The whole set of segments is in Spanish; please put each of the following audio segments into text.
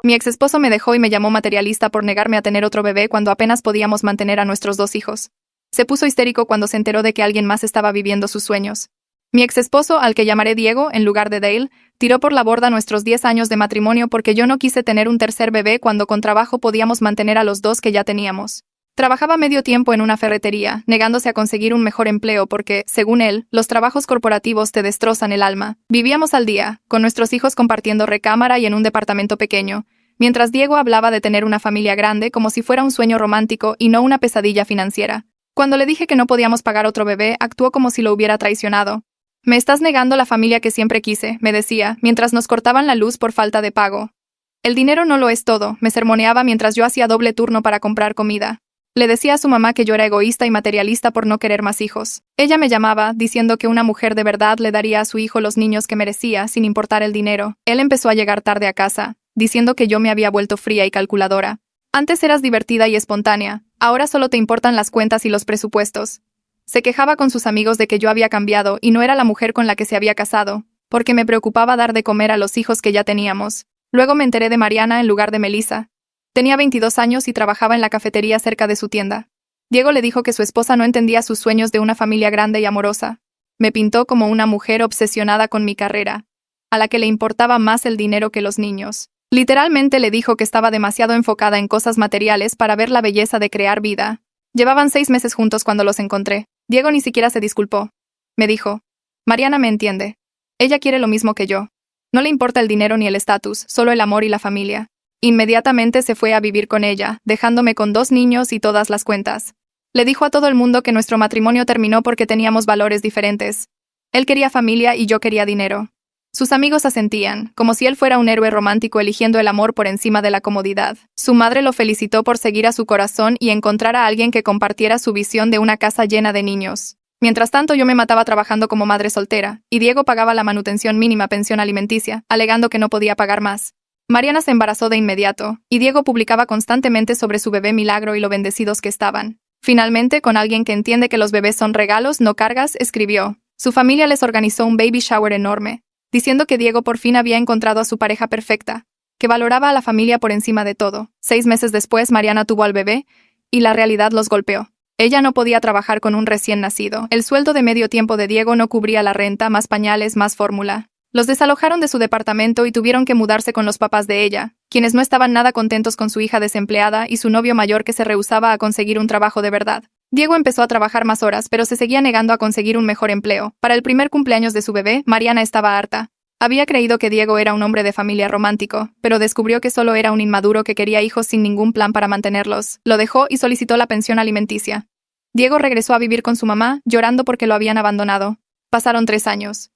Mi ex esposo me dejó y me llamó materialista por negarme a tener otro bebé cuando apenas podíamos mantener a nuestros 2 hijos. Se puso histérico cuando se enteró de que alguien más estaba viviendo sus sueños. Mi ex esposo, al que llamaré Diego en lugar de Dale, tiró por la borda nuestros 10 años de matrimonio porque yo no quise tener un tercer bebé cuando con trabajo podíamos mantener a los 2 que ya teníamos. Trabajaba medio tiempo en una ferretería, negándose a conseguir un mejor empleo porque, según él, los trabajos corporativos te destrozan el alma. Vivíamos al día, con nuestros hijos compartiendo recámara y en un departamento pequeño, mientras Diego hablaba de tener una familia grande como si fuera un sueño romántico y no una pesadilla financiera. Cuando le dije que no podíamos pagar otro bebé, actuó como si lo hubiera traicionado. «Me estás negando la familia que siempre quise», me decía, mientras nos cortaban la luz por falta de pago. «El dinero no lo es todo», me sermoneaba mientras yo hacía doble turno para comprar comida. Le decía a su mamá que yo era egoísta y materialista por no querer más hijos. Ella me llamaba, diciendo que una mujer de verdad le daría a su hijo los niños que merecía, sin importar el dinero. Él empezó a llegar tarde a casa, diciendo que yo me había vuelto fría y calculadora. «Antes eras divertida y espontánea, ahora solo te importan las cuentas y los presupuestos». Se quejaba con sus amigos de que yo había cambiado y no era la mujer con la que se había casado, porque me preocupaba dar de comer a los hijos que ya teníamos. Luego me enteré de Mariana en lugar de Melissa. Tenía 22 años y trabajaba en la cafetería cerca de su tienda. Diego le dijo que su esposa no entendía sus sueños de una familia grande y amorosa. Me pintó como una mujer obsesionada con mi carrera, a la que le importaba más el dinero que los niños. Literalmente le dijo que estaba demasiado enfocada en cosas materiales para ver la belleza de crear vida. Llevaban 6 meses juntos cuando los encontré. Diego ni siquiera se disculpó. Me dijo, «Mariana me entiende. Ella quiere lo mismo que yo. No le importa el dinero ni el estatus, solo el amor y la familia». Inmediatamente se fue a vivir con ella, dejándome con 2 niños y todas las cuentas. Le dijo a todo el mundo que nuestro matrimonio terminó porque teníamos valores diferentes. Él quería familia y yo quería dinero. Sus amigos asentían, como si él fuera un héroe romántico eligiendo el amor por encima de la comodidad. Su madre lo felicitó por seguir a su corazón y encontrar a alguien que compartiera su visión de una casa llena de niños. Mientras tanto, yo me mataba trabajando como madre soltera, y Diego pagaba la manutención mínima pensión alimenticia, alegando que no podía pagar más. Mariana se embarazó de inmediato, y Diego publicaba constantemente sobre su bebé milagro y lo bendecidos que estaban. Finalmente, con alguien que entiende que los bebés son regalos, no cargas, escribió. Su familia les organizó un baby shower enorme, diciendo que Diego por fin había encontrado a su pareja perfecta, que valoraba a la familia por encima de todo. 6 meses después, Mariana tuvo al bebé, y la realidad los golpeó. Ella no podía trabajar con un recién nacido. El sueldo de medio tiempo de Diego no cubría la renta, más pañales, más fórmula. Los desalojaron de su departamento y tuvieron que mudarse con los papás de ella, quienes no estaban nada contentos con su hija desempleada y su novio mayor que se rehusaba a conseguir un trabajo de verdad. Diego empezó a trabajar más horas, pero se seguía negando a conseguir un mejor empleo. Para el primer cumpleaños de su bebé, Mariana estaba harta. Había creído que Diego era un hombre de familia romántico, pero descubrió que solo era un inmaduro que quería hijos sin ningún plan para mantenerlos. Lo dejó y solicitó la pensión alimenticia. Diego regresó a vivir con su mamá, llorando porque lo habían abandonado. Pasaron 3 años.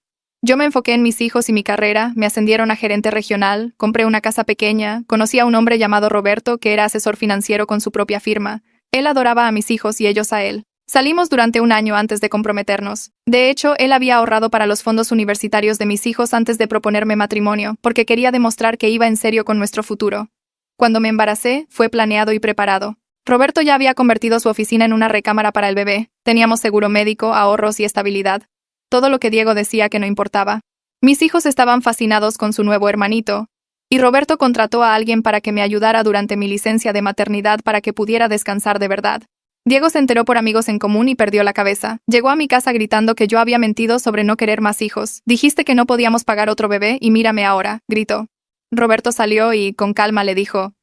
Yo me enfoqué en mis hijos y mi carrera, me ascendieron a gerente regional, compré una casa pequeña, conocí a un hombre llamado Roberto que era asesor financiero con su propia firma. Él adoraba a mis hijos y ellos a él. Salimos durante 1 año antes de comprometernos. De hecho, él había ahorrado para los fondos universitarios de mis hijos antes de proponerme matrimonio, porque quería demostrar que iba en serio con nuestro futuro. Cuando me embaracé, fue planeado y preparado. Roberto ya había convertido su oficina en una recámara para el bebé. Teníamos seguro médico, ahorros y estabilidad. Todo lo que Diego decía que no importaba. Mis hijos estaban fascinados con su nuevo hermanito, y Roberto contrató a alguien para que me ayudara durante mi licencia de maternidad para que pudiera descansar de verdad. Diego se enteró por amigos en común y perdió la cabeza. Llegó a mi casa gritando que yo había mentido sobre no querer más hijos. Dijiste que no podíamos pagar otro bebé y mírame ahora, gritó. Roberto salió y, con calma, le dijo,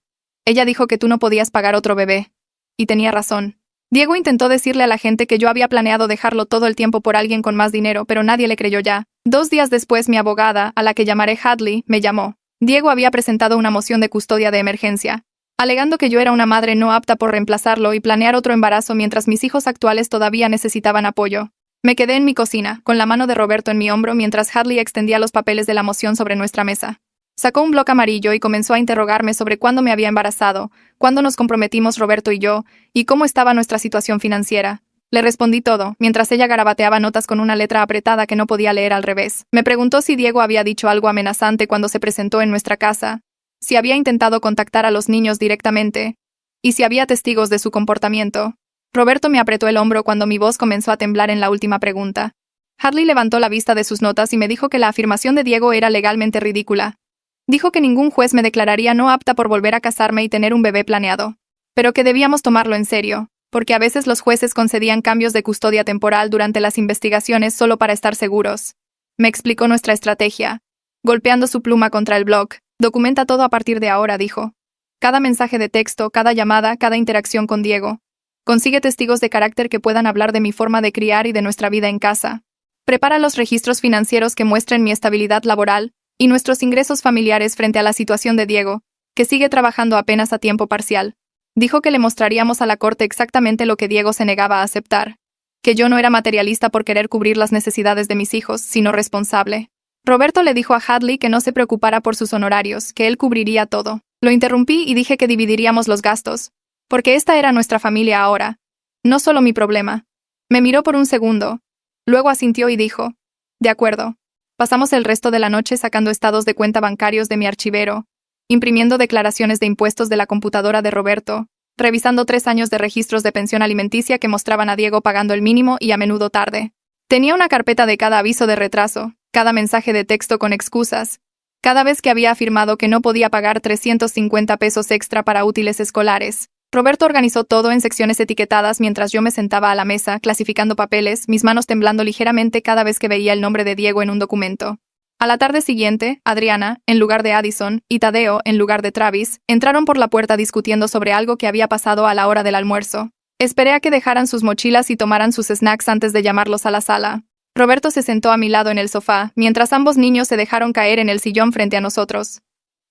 «Ella dijo que tú no podías pagar otro bebé». Y tenía razón. Diego intentó decirle a la gente que yo había planeado dejarlo todo el tiempo por alguien con más dinero, pero nadie le creyó ya. 2 días después, mi abogada, a la que llamaré Hadley, me llamó. Diego había presentado una moción de custodia de emergencia, alegando que yo era una madre no apta por reemplazarlo y planear otro embarazo mientras mis hijos actuales todavía necesitaban apoyo. Me quedé en mi cocina, con la mano de Roberto en mi hombro mientras Hadley extendía los papeles de la moción sobre nuestra mesa. Sacó un bloc amarillo y comenzó a interrogarme sobre cuándo me había embarazado, cuándo nos comprometimos Roberto y yo, y cómo estaba nuestra situación financiera. Le respondí todo, mientras ella garabateaba notas con una letra apretada que no podía leer al revés. Me preguntó si Diego había dicho algo amenazante cuando se presentó en nuestra casa, si había intentado contactar a los niños directamente, y si había testigos de su comportamiento. Roberto me apretó el hombro cuando mi voz comenzó a temblar en la última pregunta. Hadley levantó la vista de sus notas y me dijo que la afirmación de Diego era legalmente ridícula. Dijo que ningún juez me declararía no apta por volver a casarme y tener un bebé planeado, pero que debíamos tomarlo en serio, porque a veces los jueces concedían cambios de custodia temporal durante las investigaciones solo para estar seguros. Me explicó nuestra estrategia. Golpeando su pluma contra el blog, documenta todo a partir de ahora, dijo. Cada mensaje de texto, cada llamada, cada interacción con Diego. Consigue testigos de carácter que puedan hablar de mi forma de criar y de nuestra vida en casa. Prepara los registros financieros que muestren mi estabilidad laboral y nuestros ingresos familiares frente a la situación de Diego, que sigue trabajando apenas a tiempo parcial. Dijo que le mostraríamos a la corte exactamente lo que Diego se negaba a aceptar, que yo no era materialista por querer cubrir las necesidades de mis hijos, sino responsable. Roberto le dijo a Hadley que no se preocupara por sus honorarios, que él cubriría todo. Lo interrumpí y dije que dividiríamos los gastos, porque esta era nuestra familia ahora, no solo mi problema. Me miró por un segundo, luego asintió y dijo, de acuerdo. Pasamos el resto de la noche sacando estados de cuenta bancarios de mi archivero, imprimiendo declaraciones de impuestos de la computadora de Roberto, revisando 3 años de registros de pensión alimenticia que mostraban a Diego pagando el mínimo y a menudo tarde. Tenía una carpeta de cada aviso de retraso, cada mensaje de texto con excusas, cada vez que había afirmado que no podía pagar 350 pesos extra para útiles escolares. Roberto organizó todo en secciones etiquetadas mientras yo me sentaba a la mesa, clasificando papeles, mis manos temblando ligeramente cada vez que veía el nombre de Diego en un documento. A la tarde siguiente, Adriana, en lugar de Addison, y Tadeo, en lugar de Travis, entraron por la puerta discutiendo sobre algo que había pasado a la hora del almuerzo. Esperé a que dejaran sus mochilas y tomaran sus snacks antes de llamarlos a la sala. Roberto se sentó a mi lado en el sofá, mientras ambos niños se dejaron caer en el sillón frente a nosotros.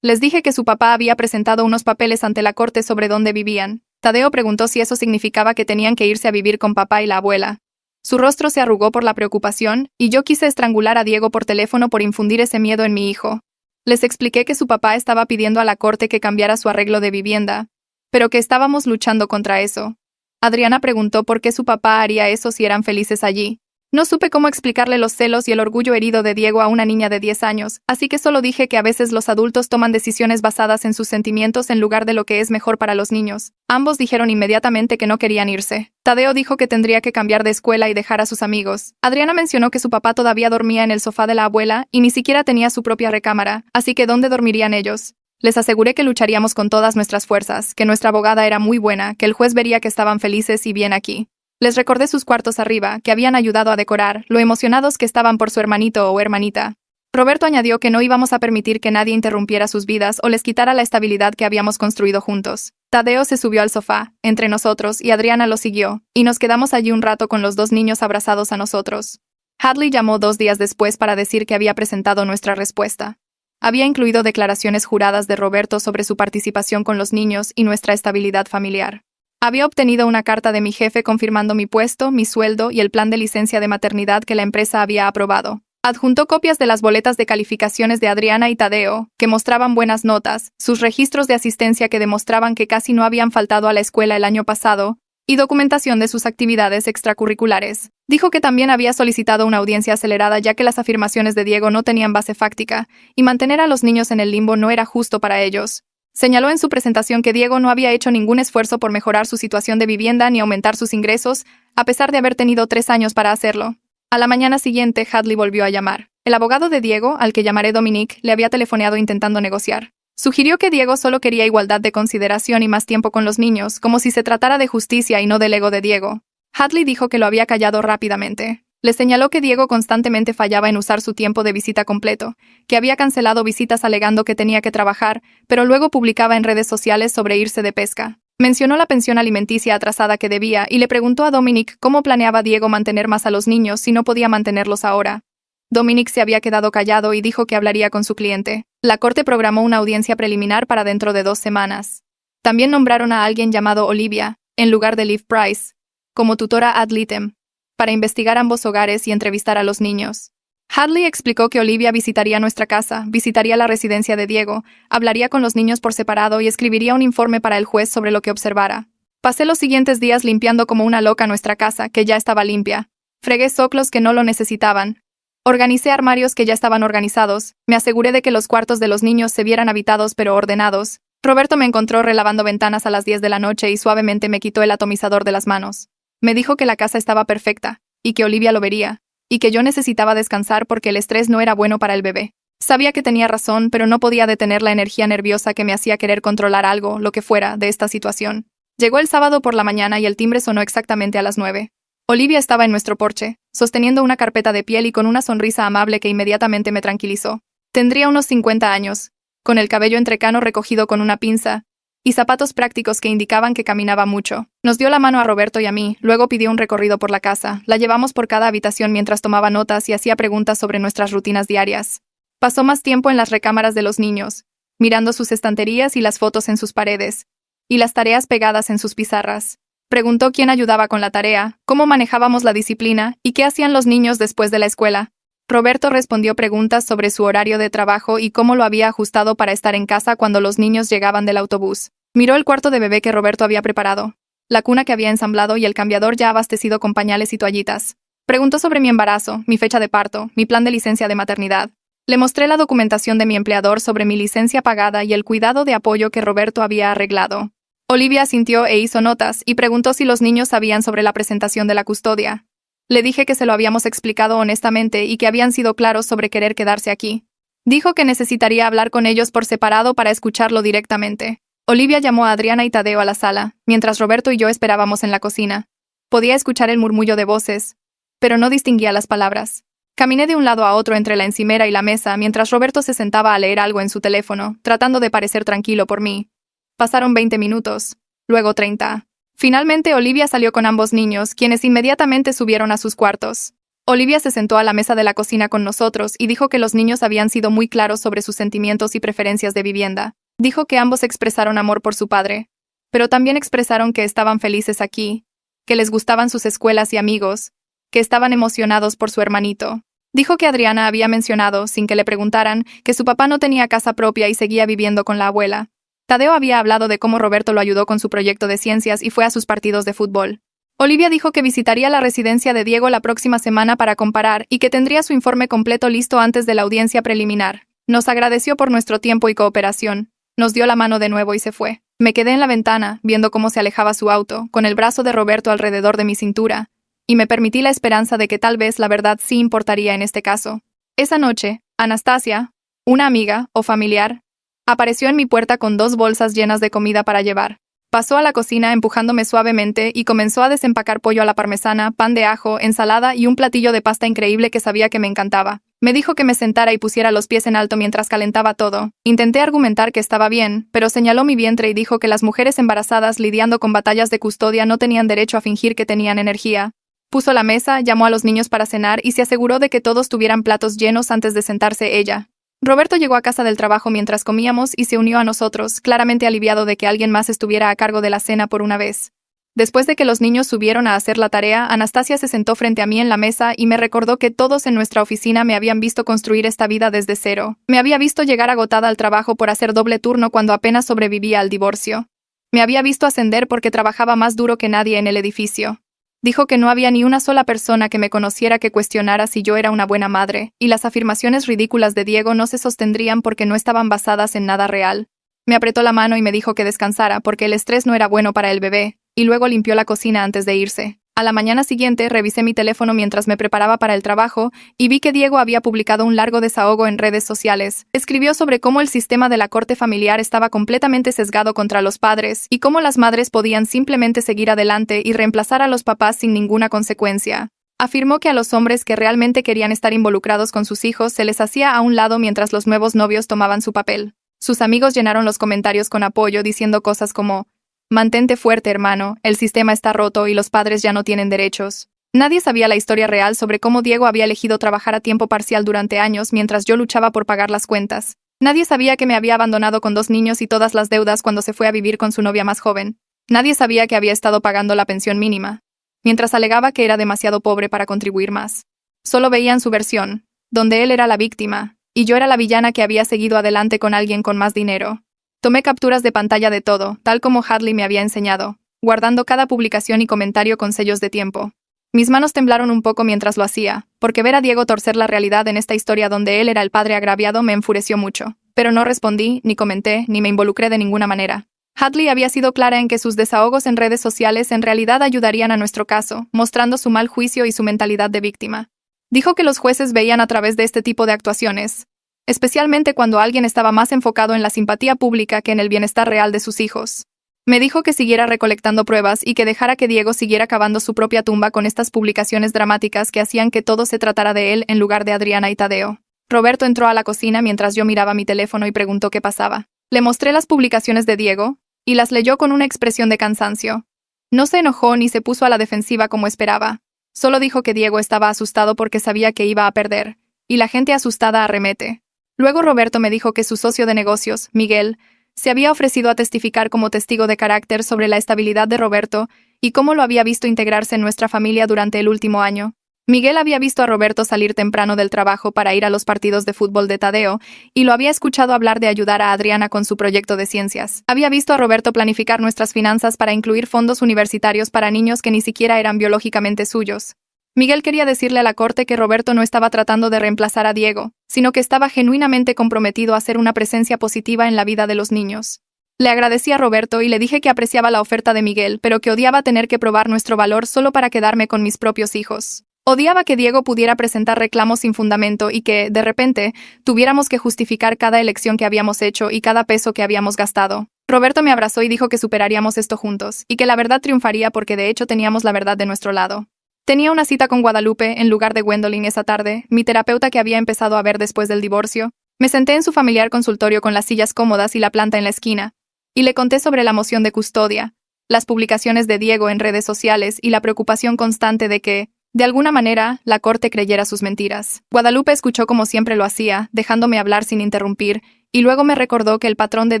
Les dije que su papá había presentado unos papeles ante la corte sobre dónde vivían. Tadeo preguntó si eso significaba que tenían que irse a vivir con papá y la abuela. Su rostro se arrugó por la preocupación, y yo quise estrangular a Diego por teléfono por infundir ese miedo en mi hijo. Les expliqué que su papá estaba pidiendo a la corte que cambiara su arreglo de vivienda, pero que estábamos luchando contra eso. Adriana preguntó por qué su papá haría eso si eran felices allí. No supe cómo explicarle los celos y el orgullo herido de Diego a una niña de 10 años, así que solo dije que a veces los adultos toman decisiones basadas en sus sentimientos en lugar de lo que es mejor para los niños. Ambos dijeron inmediatamente que no querían irse. Tadeo dijo que tendría que cambiar de escuela y dejar a sus amigos. Adriana mencionó que su papá todavía dormía en el sofá de la abuela y ni siquiera tenía su propia recámara, así que ¿dónde dormirían ellos? Les aseguré que lucharíamos con todas nuestras fuerzas, que nuestra abogada era muy buena, que el juez vería que estaban felices y bien aquí. Les recordé sus cuartos arriba, que habían ayudado a decorar, lo emocionados que estaban por su hermanito o hermanita. Roberto añadió que no íbamos a permitir que nadie interrumpiera sus vidas o les quitara la estabilidad que habíamos construido juntos. Tadeo se subió al sofá, entre nosotros, y Adriana lo siguió, y nos quedamos allí un rato con los 2 niños abrazados a nosotros. Hadley llamó 2 días después para decir que había presentado nuestra respuesta. Había incluido declaraciones juradas de Roberto sobre su participación con los niños y nuestra estabilidad familiar. Había obtenido una carta de mi jefe confirmando mi puesto, mi sueldo y el plan de licencia de maternidad que la empresa había aprobado. Adjuntó copias de las boletas de calificaciones de Adriana y Tadeo, que mostraban buenas notas, sus registros de asistencia que demostraban que casi no habían faltado a la escuela el año pasado, y documentación de sus actividades extracurriculares. Dijo que también había solicitado una audiencia acelerada ya que las afirmaciones de Diego no tenían base fáctica, y mantener a los niños en el limbo no era justo para ellos. Señaló en su presentación que Diego no había hecho ningún esfuerzo por mejorar su situación de vivienda ni aumentar sus ingresos, a pesar de haber tenido 3 años para hacerlo. A la mañana siguiente, Hadley volvió a llamar. El abogado de Diego, al que llamaré Dominic, le había telefoneado intentando negociar. Sugirió que Diego solo quería igualdad de consideración y más tiempo con los niños, como si se tratara de justicia y no del ego de Diego. Hadley dijo que lo había callado rápidamente. Le señaló que Diego constantemente fallaba en usar su tiempo de visita completo, que había cancelado visitas alegando que tenía que trabajar, pero luego publicaba en redes sociales sobre irse de pesca. Mencionó la pensión alimenticia atrasada que debía y le preguntó a Dominic cómo planeaba Diego mantener más a los niños si no podía mantenerlos ahora. Dominic se había quedado callado y dijo que hablaría con su cliente. La corte programó una audiencia preliminar para dentro de 2 semanas. También nombraron a alguien llamado Olivia, en lugar de Liv Price, como tutora ad litem, para investigar ambos hogares y entrevistar a los niños. Hadley explicó que Olivia visitaría nuestra casa, visitaría la residencia de Diego, hablaría con los niños por separado y escribiría un informe para el juez sobre lo que observara. Pasé los siguientes días limpiando como una loca nuestra casa, que ya estaba limpia. Fregué soclos que no lo necesitaban. Organicé armarios que ya estaban organizados. Me aseguré de que los cuartos de los niños se vieran habitados pero ordenados. Roberto me encontró relavando ventanas a las 10 de la noche y suavemente me quitó el atomizador de las manos. Me dijo que la casa estaba perfecta, y que Olivia lo vería, y que yo necesitaba descansar porque el estrés no era bueno para el bebé. Sabía que tenía razón, pero no podía detener la energía nerviosa que me hacía querer controlar algo, lo que fuera, de esta situación. Llegó el sábado por la mañana y el timbre sonó exactamente a las 9. Olivia estaba en nuestro porche, sosteniendo una carpeta de piel y con una sonrisa amable que inmediatamente me tranquilizó. Tendría unos 50 años, con el cabello entrecano recogido con una pinza, y zapatos prácticos que indicaban que caminaba mucho. Nos dio la mano a Roberto y a mí, luego pidió un recorrido por la casa. La llevamos por cada habitación mientras tomaba notas y hacía preguntas sobre nuestras rutinas diarias. Pasó más tiempo en las recámaras de los niños, mirando sus estanterías y las fotos en sus paredes, y las tareas pegadas en sus pizarras. Preguntó quién ayudaba con la tarea, cómo manejábamos la disciplina y qué hacían los niños después de la escuela. Roberto respondió preguntas sobre su horario de trabajo y cómo lo había ajustado para estar en casa cuando los niños llegaban del autobús. Miró el cuarto de bebé que Roberto había preparado, la cuna que había ensamblado y el cambiador ya abastecido con pañales y toallitas. Preguntó sobre mi embarazo, mi fecha de parto, mi plan de licencia de maternidad. Le mostré la documentación de mi empleador sobre mi licencia pagada y el cuidado de apoyo que Roberto había arreglado. Olivia asintió e hizo notas y preguntó si los niños sabían sobre la presentación de la custodia. Le dije que se lo habíamos explicado honestamente y que habían sido claros sobre querer quedarse aquí. Dijo que necesitaría hablar con ellos por separado para escucharlo directamente. Olivia llamó a Adriana y Tadeo a la sala, mientras Roberto y yo esperábamos en la cocina. Podía escuchar el murmullo de voces, pero no distinguía las palabras. Caminé de un lado a otro entre la encimera y la mesa mientras Roberto se sentaba a leer algo en su teléfono, tratando de parecer tranquilo por mí. Pasaron 20 minutos, luego 30. Finalmente Olivia salió con ambos niños, quienes inmediatamente subieron a sus cuartos. Olivia se sentó a la mesa de la cocina con nosotros y dijo que los niños habían sido muy claros sobre sus sentimientos y preferencias de vivienda. Dijo que ambos expresaron amor por su padre, pero también expresaron que estaban felices aquí, que les gustaban sus escuelas y amigos, que estaban emocionados por su hermanito. Dijo que Adriana había mencionado, sin que le preguntaran, que su papá no tenía casa propia y seguía viviendo con la abuela. Tadeo había hablado de cómo Roberto lo ayudó con su proyecto de ciencias y fue a sus partidos de fútbol. Olivia dijo que visitaría la residencia de Diego la próxima semana para comparar y que tendría su informe completo listo antes de la audiencia preliminar. Nos agradeció por nuestro tiempo y cooperación. Nos dio la mano de nuevo y se fue. Me quedé en la ventana, viendo cómo se alejaba su auto, con el brazo de Roberto alrededor de mi cintura, y me permití la esperanza de que tal vez la verdad sí importaría en este caso. Esa noche, Anastasia, una amiga o familiar, apareció en mi puerta con 2 bolsas llenas de comida para llevar. Pasó a la cocina empujándome suavemente y comenzó a desempacar pollo a la parmesana, pan de ajo, ensalada y un platillo de pasta increíble que sabía que me encantaba. Me dijo que me sentara y pusiera los pies en alto mientras calentaba todo. Intenté argumentar que estaba bien, pero señaló mi vientre y dijo que las mujeres embarazadas lidiando con batallas de custodia no tenían derecho a fingir que tenían energía. Puso la mesa, llamó a los niños para cenar y se aseguró de que todos tuvieran platos llenos antes de sentarse ella. Roberto llegó a casa del trabajo mientras comíamos y se unió a nosotros, claramente aliviado de que alguien más estuviera a cargo de la cena por una vez. Después de que los niños subieron a hacer la tarea, Anastasia se sentó frente a mí en la mesa y me recordó que todos en nuestra oficina me habían visto construir esta vida desde cero. Me había visto llegar agotada al trabajo por hacer doble turno cuando apenas sobrevivía al divorcio. Me había visto ascender porque trabajaba más duro que nadie en el edificio. Dijo que no había ni una sola persona que me conociera que cuestionara si yo era una buena madre, y las afirmaciones ridículas de Diego no se sostendrían porque no estaban basadas en nada real. Me apretó la mano y me dijo que descansara porque el estrés no era bueno para el bebé, y luego limpió la cocina antes de irse. A la mañana siguiente revisé mi teléfono mientras me preparaba para el trabajo y vi que Diego había publicado un largo desahogo en redes sociales. Escribió sobre cómo el sistema de la corte familiar estaba completamente sesgado contra los padres y cómo las madres podían simplemente seguir adelante y reemplazar a los papás sin ninguna consecuencia. Afirmó que a los hombres que realmente querían estar involucrados con sus hijos se les hacía a un lado mientras los nuevos novios tomaban su papel. Sus amigos llenaron los comentarios con apoyo diciendo cosas como: «Mantente fuerte, hermano, el sistema está roto y los padres ya no tienen derechos». Nadie sabía la historia real sobre cómo Diego había elegido trabajar a tiempo parcial durante años mientras yo luchaba por pagar las cuentas. Nadie sabía que me había abandonado con 2 niños y todas las deudas cuando se fue a vivir con su novia más joven. Nadie sabía que había estado pagando la pensión mínima, mientras alegaba que era demasiado pobre para contribuir más. Solo veían su versión, donde él era la víctima, y yo era la villana que había seguido adelante con alguien con más dinero. Tomé capturas de pantalla de todo, tal como Hadley me había enseñado, guardando cada publicación y comentario con sellos de tiempo. Mis manos temblaron un poco mientras lo hacía, porque ver a Diego torcer la realidad en esta historia donde él era el padre agraviado me enfureció mucho. Pero no respondí, ni comenté, ni me involucré de ninguna manera. Hadley había sido clara en que sus desahogos en redes sociales en realidad ayudarían a nuestro caso, mostrando su mal juicio y su mentalidad de víctima. Dijo que los jueces veían a través de este tipo de actuaciones. especialmente cuando alguien estaba más enfocado en la simpatía pública que en el bienestar real de sus hijos. Me dijo que siguiera recolectando pruebas y que dejara que Diego siguiera cavando su propia tumba con estas publicaciones dramáticas que hacían que todo se tratara de él en lugar de Adriana y Tadeo. Roberto entró a la cocina mientras yo miraba mi teléfono y preguntó qué pasaba. Le mostré las publicaciones de Diego, y las leyó con una expresión de cansancio. No se enojó ni se puso a la defensiva como esperaba. Solo dijo que Diego estaba asustado porque sabía que iba a perder, y la gente asustada arremete. Luego Roberto me dijo que su socio de negocios, Miguel, se había ofrecido a testificar como testigo de carácter sobre la estabilidad de Roberto y cómo lo había visto integrarse en nuestra familia durante el último año. Miguel había visto a Roberto salir temprano del trabajo para ir a los partidos de fútbol de Tadeo y lo había escuchado hablar de ayudar a Adriana con su proyecto de ciencias. Había visto a Roberto planificar nuestras finanzas para incluir fondos universitarios para niños que ni siquiera eran biológicamente suyos. Miguel quería decirle a la corte que Roberto no estaba tratando de reemplazar a Diego, sino que estaba genuinamente comprometido a ser una presencia positiva en la vida de los niños. Le agradecí a Roberto y le dije que apreciaba la oferta de Miguel, pero que odiaba tener que probar nuestro valor solo para quedarme con mis propios hijos. Odiaba que Diego pudiera presentar reclamos sin fundamento y que, de repente, tuviéramos que justificar cada elección que habíamos hecho y cada peso que habíamos gastado. Roberto me abrazó y dijo que superaríamos esto juntos, y que la verdad triunfaría porque de hecho teníamos la verdad de nuestro lado. Tenía una cita con Guadalupe en lugar de Gwendolyn esa tarde, mi terapeuta que había empezado a ver después del divorcio. Me senté en su familiar consultorio con las sillas cómodas y la planta en la esquina, y le conté sobre la moción de custodia, las publicaciones de Diego en redes sociales y la preocupación constante de que, de alguna manera, la corte creyera sus mentiras. Guadalupe escuchó como siempre lo hacía, dejándome hablar sin interrumpir, y luego me recordó que el patrón de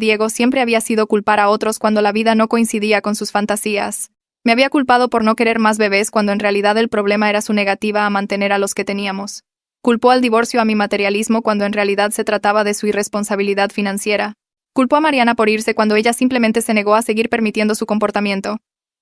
Diego siempre había sido culpar a otros cuando la vida no coincidía con sus fantasías. Me había culpado por no querer más bebés cuando en realidad el problema era su negativa a mantener a los que teníamos. Culpó al divorcio a mi materialismo cuando en realidad se trataba de su irresponsabilidad financiera. Culpó a Mariana por irse cuando ella simplemente se negó a seguir permitiendo su comportamiento.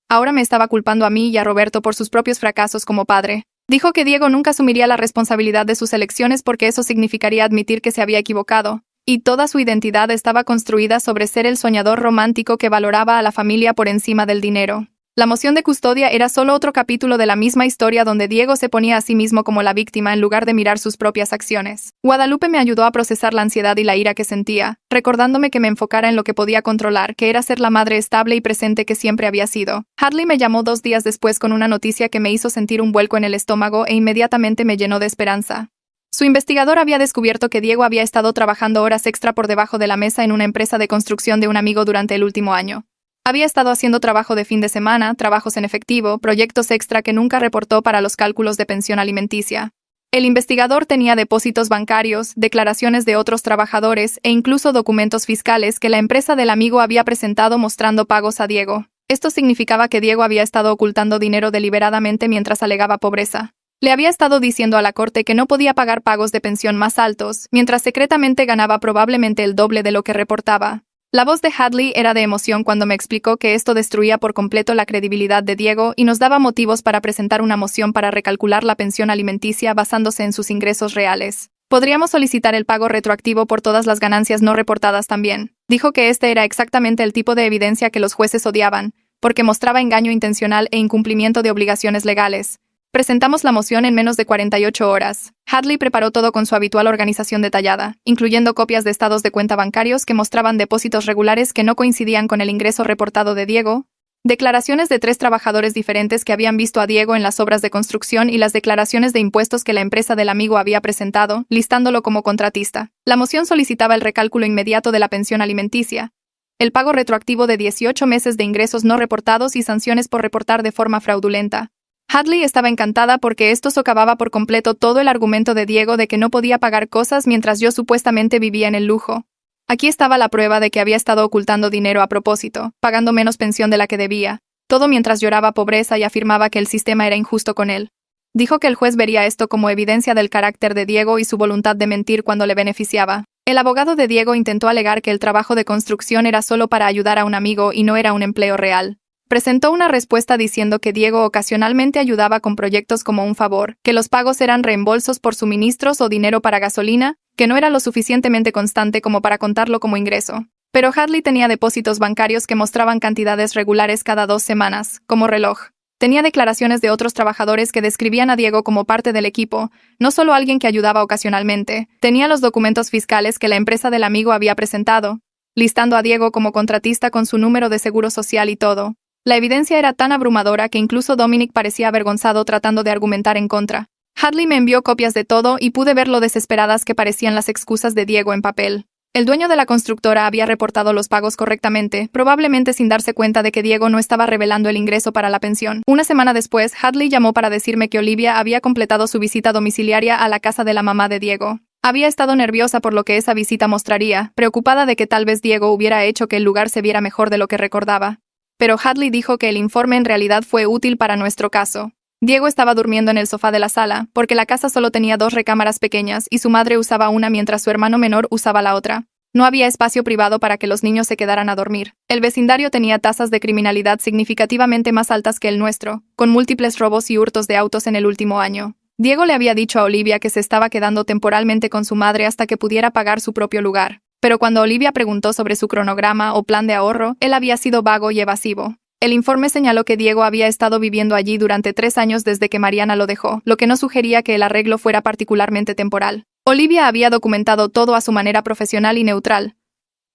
Ahora me estaba culpando a mí y a Roberto por sus propios fracasos como padre. Dijo que Diego nunca asumiría la responsabilidad de sus elecciones porque eso significaría admitir que se había equivocado, y toda su identidad estaba construida sobre ser el soñador romántico que valoraba a la familia por encima del dinero. La moción de custodia era solo otro capítulo de la misma historia donde Diego se ponía a sí mismo como la víctima en lugar de mirar sus propias acciones. Guadalupe me ayudó a procesar la ansiedad y la ira que sentía, recordándome que me enfocara en lo que podía controlar, que era ser la madre estable y presente que siempre había sido. Hadley me llamó 2 días después con una noticia que me hizo sentir un vuelco en el estómago e inmediatamente me llenó de esperanza. Su investigador había descubierto que Diego había estado trabajando horas extra por debajo de la mesa en una empresa de construcción de un amigo durante el último año. Había estado haciendo trabajo de fin de semana, trabajos en efectivo, proyectos extra que nunca reportó para los cálculos de pensión alimenticia. El investigador tenía depósitos bancarios, declaraciones de otros trabajadores e incluso documentos fiscales que la empresa del amigo había presentado mostrando pagos a Diego. Esto significaba que Diego había estado ocultando dinero deliberadamente mientras alegaba pobreza. Le había estado diciendo a la corte que no podía pagar pagos de pensión más altos, mientras secretamente ganaba probablemente el doble de lo que reportaba. La voz de Hadley era de emoción cuando me explicó que esto destruía por completo la credibilidad de Diego y nos daba motivos para presentar una moción para recalcular la pensión alimenticia basándose en sus ingresos reales. Podríamos solicitar el pago retroactivo por todas las ganancias no reportadas también. Dijo que este era exactamente el tipo de evidencia que los jueces odiaban, porque mostraba engaño intencional e incumplimiento de obligaciones legales. Presentamos la moción en menos de 48 horas. Hadley preparó todo con su habitual organización detallada, incluyendo copias de estados de cuenta bancarios que mostraban depósitos regulares que no coincidían con el ingreso reportado de Diego, declaraciones de 3 trabajadores diferentes que habían visto a Diego en las obras de construcción y las declaraciones de impuestos que la empresa del amigo había presentado, listándolo como contratista. La moción solicitaba el recálculo inmediato de la pensión alimenticia, el pago retroactivo de 18 meses de ingresos no reportados y sanciones por reportar de forma fraudulenta. Hadley estaba encantada porque esto socavaba por completo todo el argumento de Diego de que no podía pagar cosas mientras yo supuestamente vivía en el lujo. Aquí estaba la prueba de que había estado ocultando dinero a propósito, pagando menos pensión de la que debía, todo mientras lloraba pobreza y afirmaba que el sistema era injusto con él. Dijo que el juez vería esto como evidencia del carácter de Diego y su voluntad de mentir cuando le beneficiaba. El abogado de Diego intentó alegar que el trabajo de construcción era solo para ayudar a un amigo y no era un empleo real. Presentó una respuesta diciendo que Diego ocasionalmente ayudaba con proyectos como un favor, que los pagos eran reembolsos por suministros o dinero para gasolina, que no era lo suficientemente constante como para contarlo como ingreso. Pero Hadley tenía depósitos bancarios que mostraban cantidades regulares cada 2 semanas, como reloj. Tenía declaraciones de otros trabajadores que describían a Diego como parte del equipo, no solo alguien que ayudaba ocasionalmente. Tenía los documentos fiscales que la empresa del amigo había presentado, listando a Diego como contratista con su número de seguro social y todo. La evidencia era tan abrumadora que incluso Dominic parecía avergonzado tratando de argumentar en contra. Hadley me envió copias de todo y pude ver lo desesperadas que parecían las excusas de Diego en papel. El dueño de la constructora había reportado los pagos correctamente, probablemente sin darse cuenta de que Diego no estaba revelando el ingreso para la pensión. Una semana después, Hadley llamó para decirme que Olivia había completado su visita domiciliaria a la casa de la mamá de Diego. Había estado nerviosa por lo que esa visita mostraría, preocupada de que tal vez Diego hubiera hecho que el lugar se viera mejor de lo que recordaba. Pero Hadley dijo que el informe en realidad fue útil para nuestro caso. Diego estaba durmiendo en el sofá de la sala, porque la casa solo tenía 2 recámaras pequeñas y su madre usaba una mientras su hermano menor usaba la otra. No había espacio privado para que los niños se quedaran a dormir. El vecindario tenía tasas de criminalidad significativamente más altas que el nuestro, con múltiples robos y hurtos de autos en el último año. Diego le había dicho a Olivia que se estaba quedando temporalmente con su madre hasta que pudiera pagar su propio lugar. Pero cuando Olivia preguntó sobre su cronograma o plan de ahorro, él había sido vago y evasivo. El informe señaló que Diego había estado viviendo allí durante 3 años desde que Mariana lo dejó, lo que no sugería que el arreglo fuera particularmente temporal. Olivia había documentado todo a su manera profesional y neutral,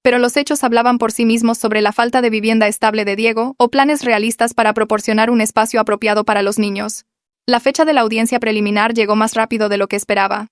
pero los hechos hablaban por sí mismos sobre la falta de vivienda estable de Diego o planes realistas para proporcionar un espacio apropiado para los niños. La fecha de la audiencia preliminar llegó más rápido de lo que esperaba.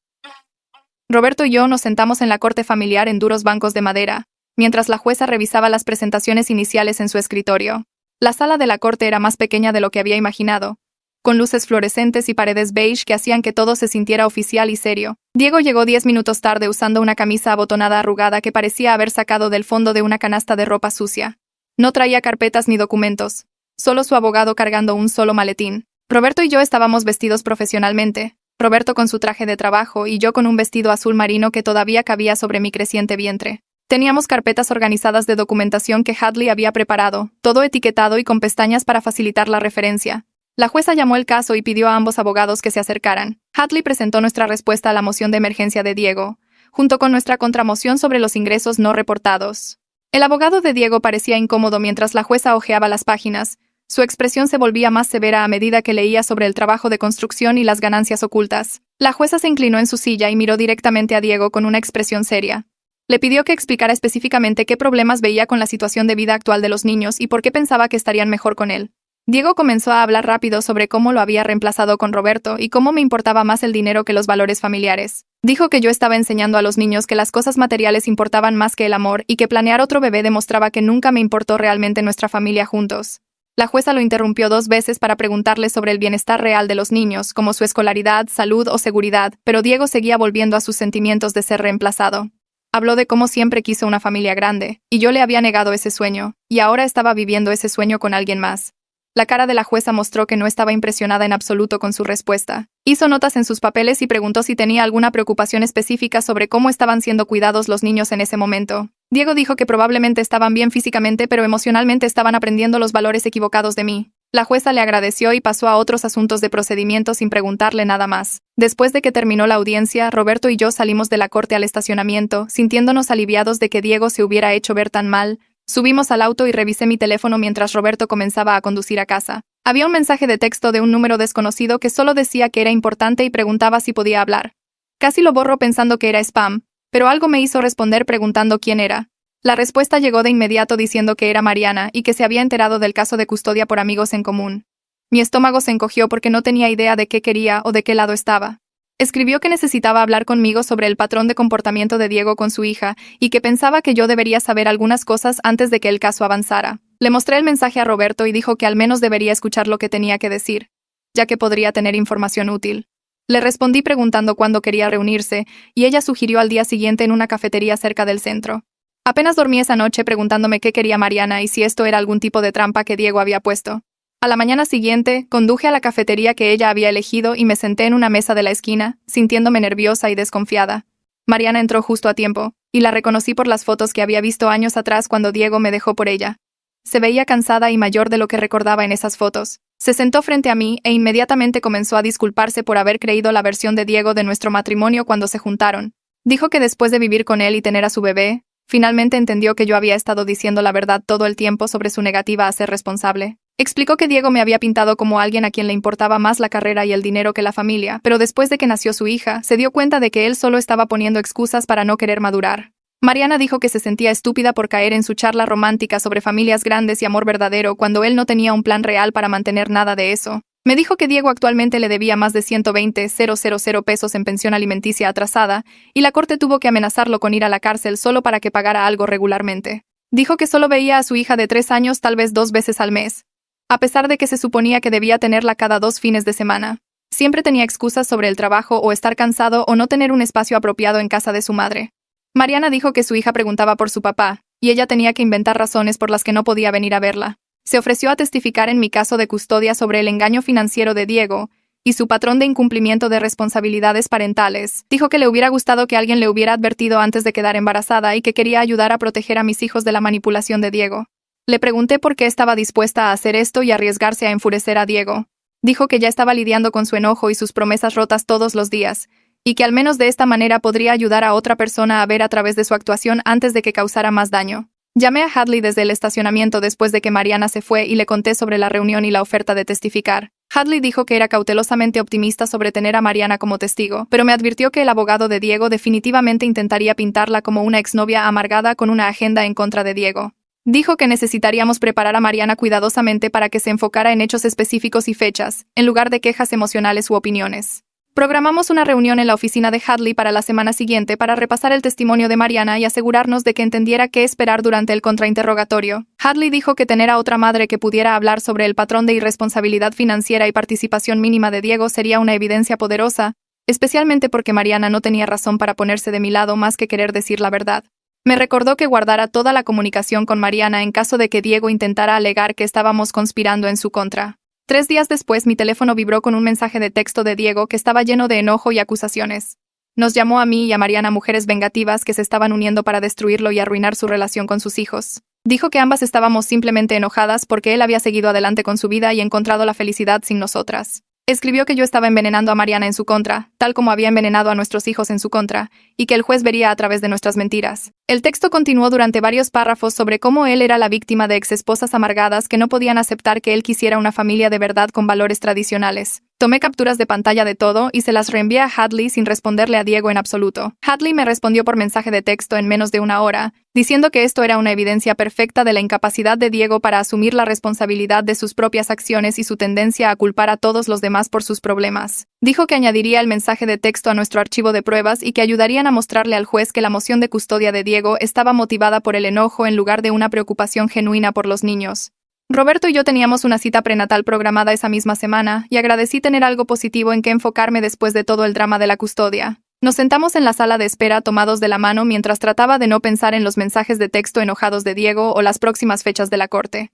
Roberto y yo nos sentamos en la corte familiar en duros bancos de madera, mientras la jueza revisaba las presentaciones iniciales en su escritorio. La sala de la corte era más pequeña de lo que había imaginado, con luces fluorescentes y paredes beige que hacían que todo se sintiera oficial y serio. Diego llegó 10 minutos tarde usando una camisa abotonada arrugada que parecía haber sacado del fondo de una canasta de ropa sucia. No traía carpetas ni documentos, solo su abogado cargando un solo maletín. Roberto y yo estábamos vestidos profesionalmente, Roberto con su traje de trabajo y yo con un vestido azul marino que todavía cabía sobre mi creciente vientre. Teníamos carpetas organizadas de documentación que Hadley había preparado, todo etiquetado y con pestañas para facilitar la referencia. La jueza llamó el caso y pidió a ambos abogados que se acercaran. Hadley presentó nuestra respuesta a la moción de emergencia de Diego, junto con nuestra contramoción sobre los ingresos no reportados. El abogado de Diego parecía incómodo mientras la jueza hojeaba las páginas. Su expresión se volvía más severa a medida que leía sobre el trabajo de construcción y las ganancias ocultas. La jueza se inclinó en su silla y miró directamente a Diego con una expresión seria. Le pidió que explicara específicamente qué problemas veía con la situación de vida actual de los niños y por qué pensaba que estarían mejor con él. Diego comenzó a hablar rápido sobre cómo lo había reemplazado con Roberto y cómo me importaba más el dinero que los valores familiares. Dijo que yo estaba enseñando a los niños que las cosas materiales importaban más que el amor y que planear otro bebé demostraba que nunca me importó realmente nuestra familia juntos. La jueza lo interrumpió 2 veces para preguntarle sobre el bienestar real de los niños, como su escolaridad, salud o seguridad, pero Diego seguía volviendo a sus sentimientos de ser reemplazado. Habló de cómo siempre quiso una familia grande, y yo le había negado ese sueño, y ahora estaba viviendo ese sueño con alguien más. La cara de la jueza mostró que no estaba impresionada en absoluto con su respuesta. Hizo notas en sus papeles y preguntó si tenía alguna preocupación específica sobre cómo estaban siendo cuidados los niños en ese momento. Diego dijo que probablemente estaban bien físicamente, pero emocionalmente estaban aprendiendo los valores equivocados de mí. La jueza le agradeció y pasó a otros asuntos de procedimiento sin preguntarle nada más. Después de que terminó la audiencia, Roberto y yo salimos de la corte al estacionamiento, sintiéndonos aliviados de que Diego se hubiera hecho ver tan mal. Subimos al auto y revisé mi teléfono mientras Roberto comenzaba a conducir a casa. Había un mensaje de texto de un número desconocido que solo decía que era importante y preguntaba si podía hablar. Casi lo borro pensando que era spam, pero algo me hizo responder preguntando quién era. La respuesta llegó de inmediato diciendo que era Mariana y que se había enterado del caso de custodia por amigos en común. Mi estómago se encogió porque no tenía idea de qué quería o de qué lado estaba. Escribió que necesitaba hablar conmigo sobre el patrón de comportamiento de Diego con su hija y que pensaba que yo debería saber algunas cosas antes de que el caso avanzara. Le mostré el mensaje a Roberto y dijo que al menos debería escuchar lo que tenía que decir, ya que podría tener información útil. Le respondí preguntando cuándo quería reunirse y ella sugirió al día siguiente en una cafetería cerca del centro. Apenas dormí esa noche preguntándome qué quería Mariana y si esto era algún tipo de trampa que Diego había puesto. A la mañana siguiente, conduje a la cafetería que ella había elegido y me senté en una mesa de la esquina, sintiéndome nerviosa y desconfiada. Mariana entró justo a tiempo, y la reconocí por las fotos que había visto años atrás cuando Diego me dejó por ella. Se veía cansada y mayor de lo que recordaba en esas fotos. Se sentó frente a mí e inmediatamente comenzó a disculparse por haber creído la versión de Diego de nuestro matrimonio cuando se juntaron. Dijo que después de vivir con él y tener a su bebé, finalmente entendió que yo había estado diciendo la verdad todo el tiempo sobre su negativa a ser responsable. Explicó que Diego me había pintado como alguien a quien le importaba más la carrera y el dinero que la familia, pero después de que nació su hija, se dio cuenta de que él solo estaba poniendo excusas para no querer madurar. Mariana dijo que se sentía estúpida por caer en su charla romántica sobre familias grandes y amor verdadero cuando él no tenía un plan real para mantener nada de eso. Me dijo que Diego actualmente le debía más de 120,000 pesos en pensión alimenticia atrasada, y la corte tuvo que amenazarlo con ir a la cárcel solo para que pagara algo regularmente. Dijo que solo veía a su hija de 3 años tal vez 2 veces al mes, a pesar de que se suponía que debía tenerla cada 2 fines de semana. Siempre tenía excusas sobre el trabajo o estar cansado o no tener un espacio apropiado en casa de su madre. Mariana dijo que su hija preguntaba por su papá, y ella tenía que inventar razones por las que no podía venir a verla. Se ofreció a testificar en mi caso de custodia sobre el engaño financiero de Diego y su patrón de incumplimiento de responsabilidades parentales. Dijo que le hubiera gustado que alguien le hubiera advertido antes de quedar embarazada y que quería ayudar a proteger a mis hijos de la manipulación de Diego. Le pregunté por qué estaba dispuesta a hacer esto y arriesgarse a enfurecer a Diego. Dijo que ya estaba lidiando con su enojo y sus promesas rotas todos los días, y que al menos de esta manera podría ayudar a otra persona a ver a través de su actuación antes de que causara más daño. Llamé a Hadley desde el estacionamiento después de que Mariana se fue y le conté sobre la reunión y la oferta de testificar. Hadley dijo que era cautelosamente optimista sobre tener a Mariana como testigo, pero me advirtió que el abogado de Diego definitivamente intentaría pintarla como una exnovia amargada con una agenda en contra de Diego. Dijo que necesitaríamos preparar a Mariana cuidadosamente para que se enfocara en hechos específicos y fechas, en lugar de quejas emocionales u opiniones. Programamos una reunión en la oficina de Hadley para la semana siguiente para repasar el testimonio de Mariana y asegurarnos de que entendiera qué esperar durante el contrainterrogatorio. Hadley dijo que tener a otra madre que pudiera hablar sobre el patrón de irresponsabilidad financiera y participación mínima de Diego sería una evidencia poderosa, especialmente porque Mariana no tenía razón para ponerse de mi lado más que querer decir la verdad. Me recordó que guardara toda la comunicación con Mariana en caso de que Diego intentara alegar que estábamos conspirando en su contra. 3 días después, mi teléfono vibró con un mensaje de texto de Diego que estaba lleno de enojo y acusaciones. Nos llamó a mí y a Mariana mujeres vengativas que se estaban uniendo para destruirlo y arruinar su relación con sus hijos. Dijo que ambas estábamos simplemente enojadas porque él había seguido adelante con su vida y encontrado la felicidad sin nosotras. Escribió que yo estaba envenenando a Mariana en su contra, tal como había envenenado a nuestros hijos en su contra, y que el juez vería a través de nuestras mentiras. El texto continuó durante varios párrafos sobre cómo él era la víctima de exesposas amargadas que no podían aceptar que él quisiera una familia de verdad con valores tradicionales. Tomé capturas de pantalla de todo y se las reenvié a Hadley sin responderle a Diego en absoluto. Hadley me respondió por mensaje de texto en menos de 1 hora, diciendo que esto era una evidencia perfecta de la incapacidad de Diego para asumir la responsabilidad de sus propias acciones y su tendencia a culpar a todos los demás por sus problemas. Dijo que añadiría el mensaje de texto a nuestro archivo de pruebas y que ayudarían a mostrarle al juez que la moción de custodia de Diego estaba motivada por el enojo en lugar de una preocupación genuina por los niños. Roberto y yo teníamos una cita prenatal programada esa misma semana, y agradecí tener algo positivo en que enfocarme después de todo el drama de la custodia. Nos sentamos en la sala de espera tomados de la mano mientras trataba de no pensar en los mensajes de texto enojados de Diego o las próximas fechas de la corte.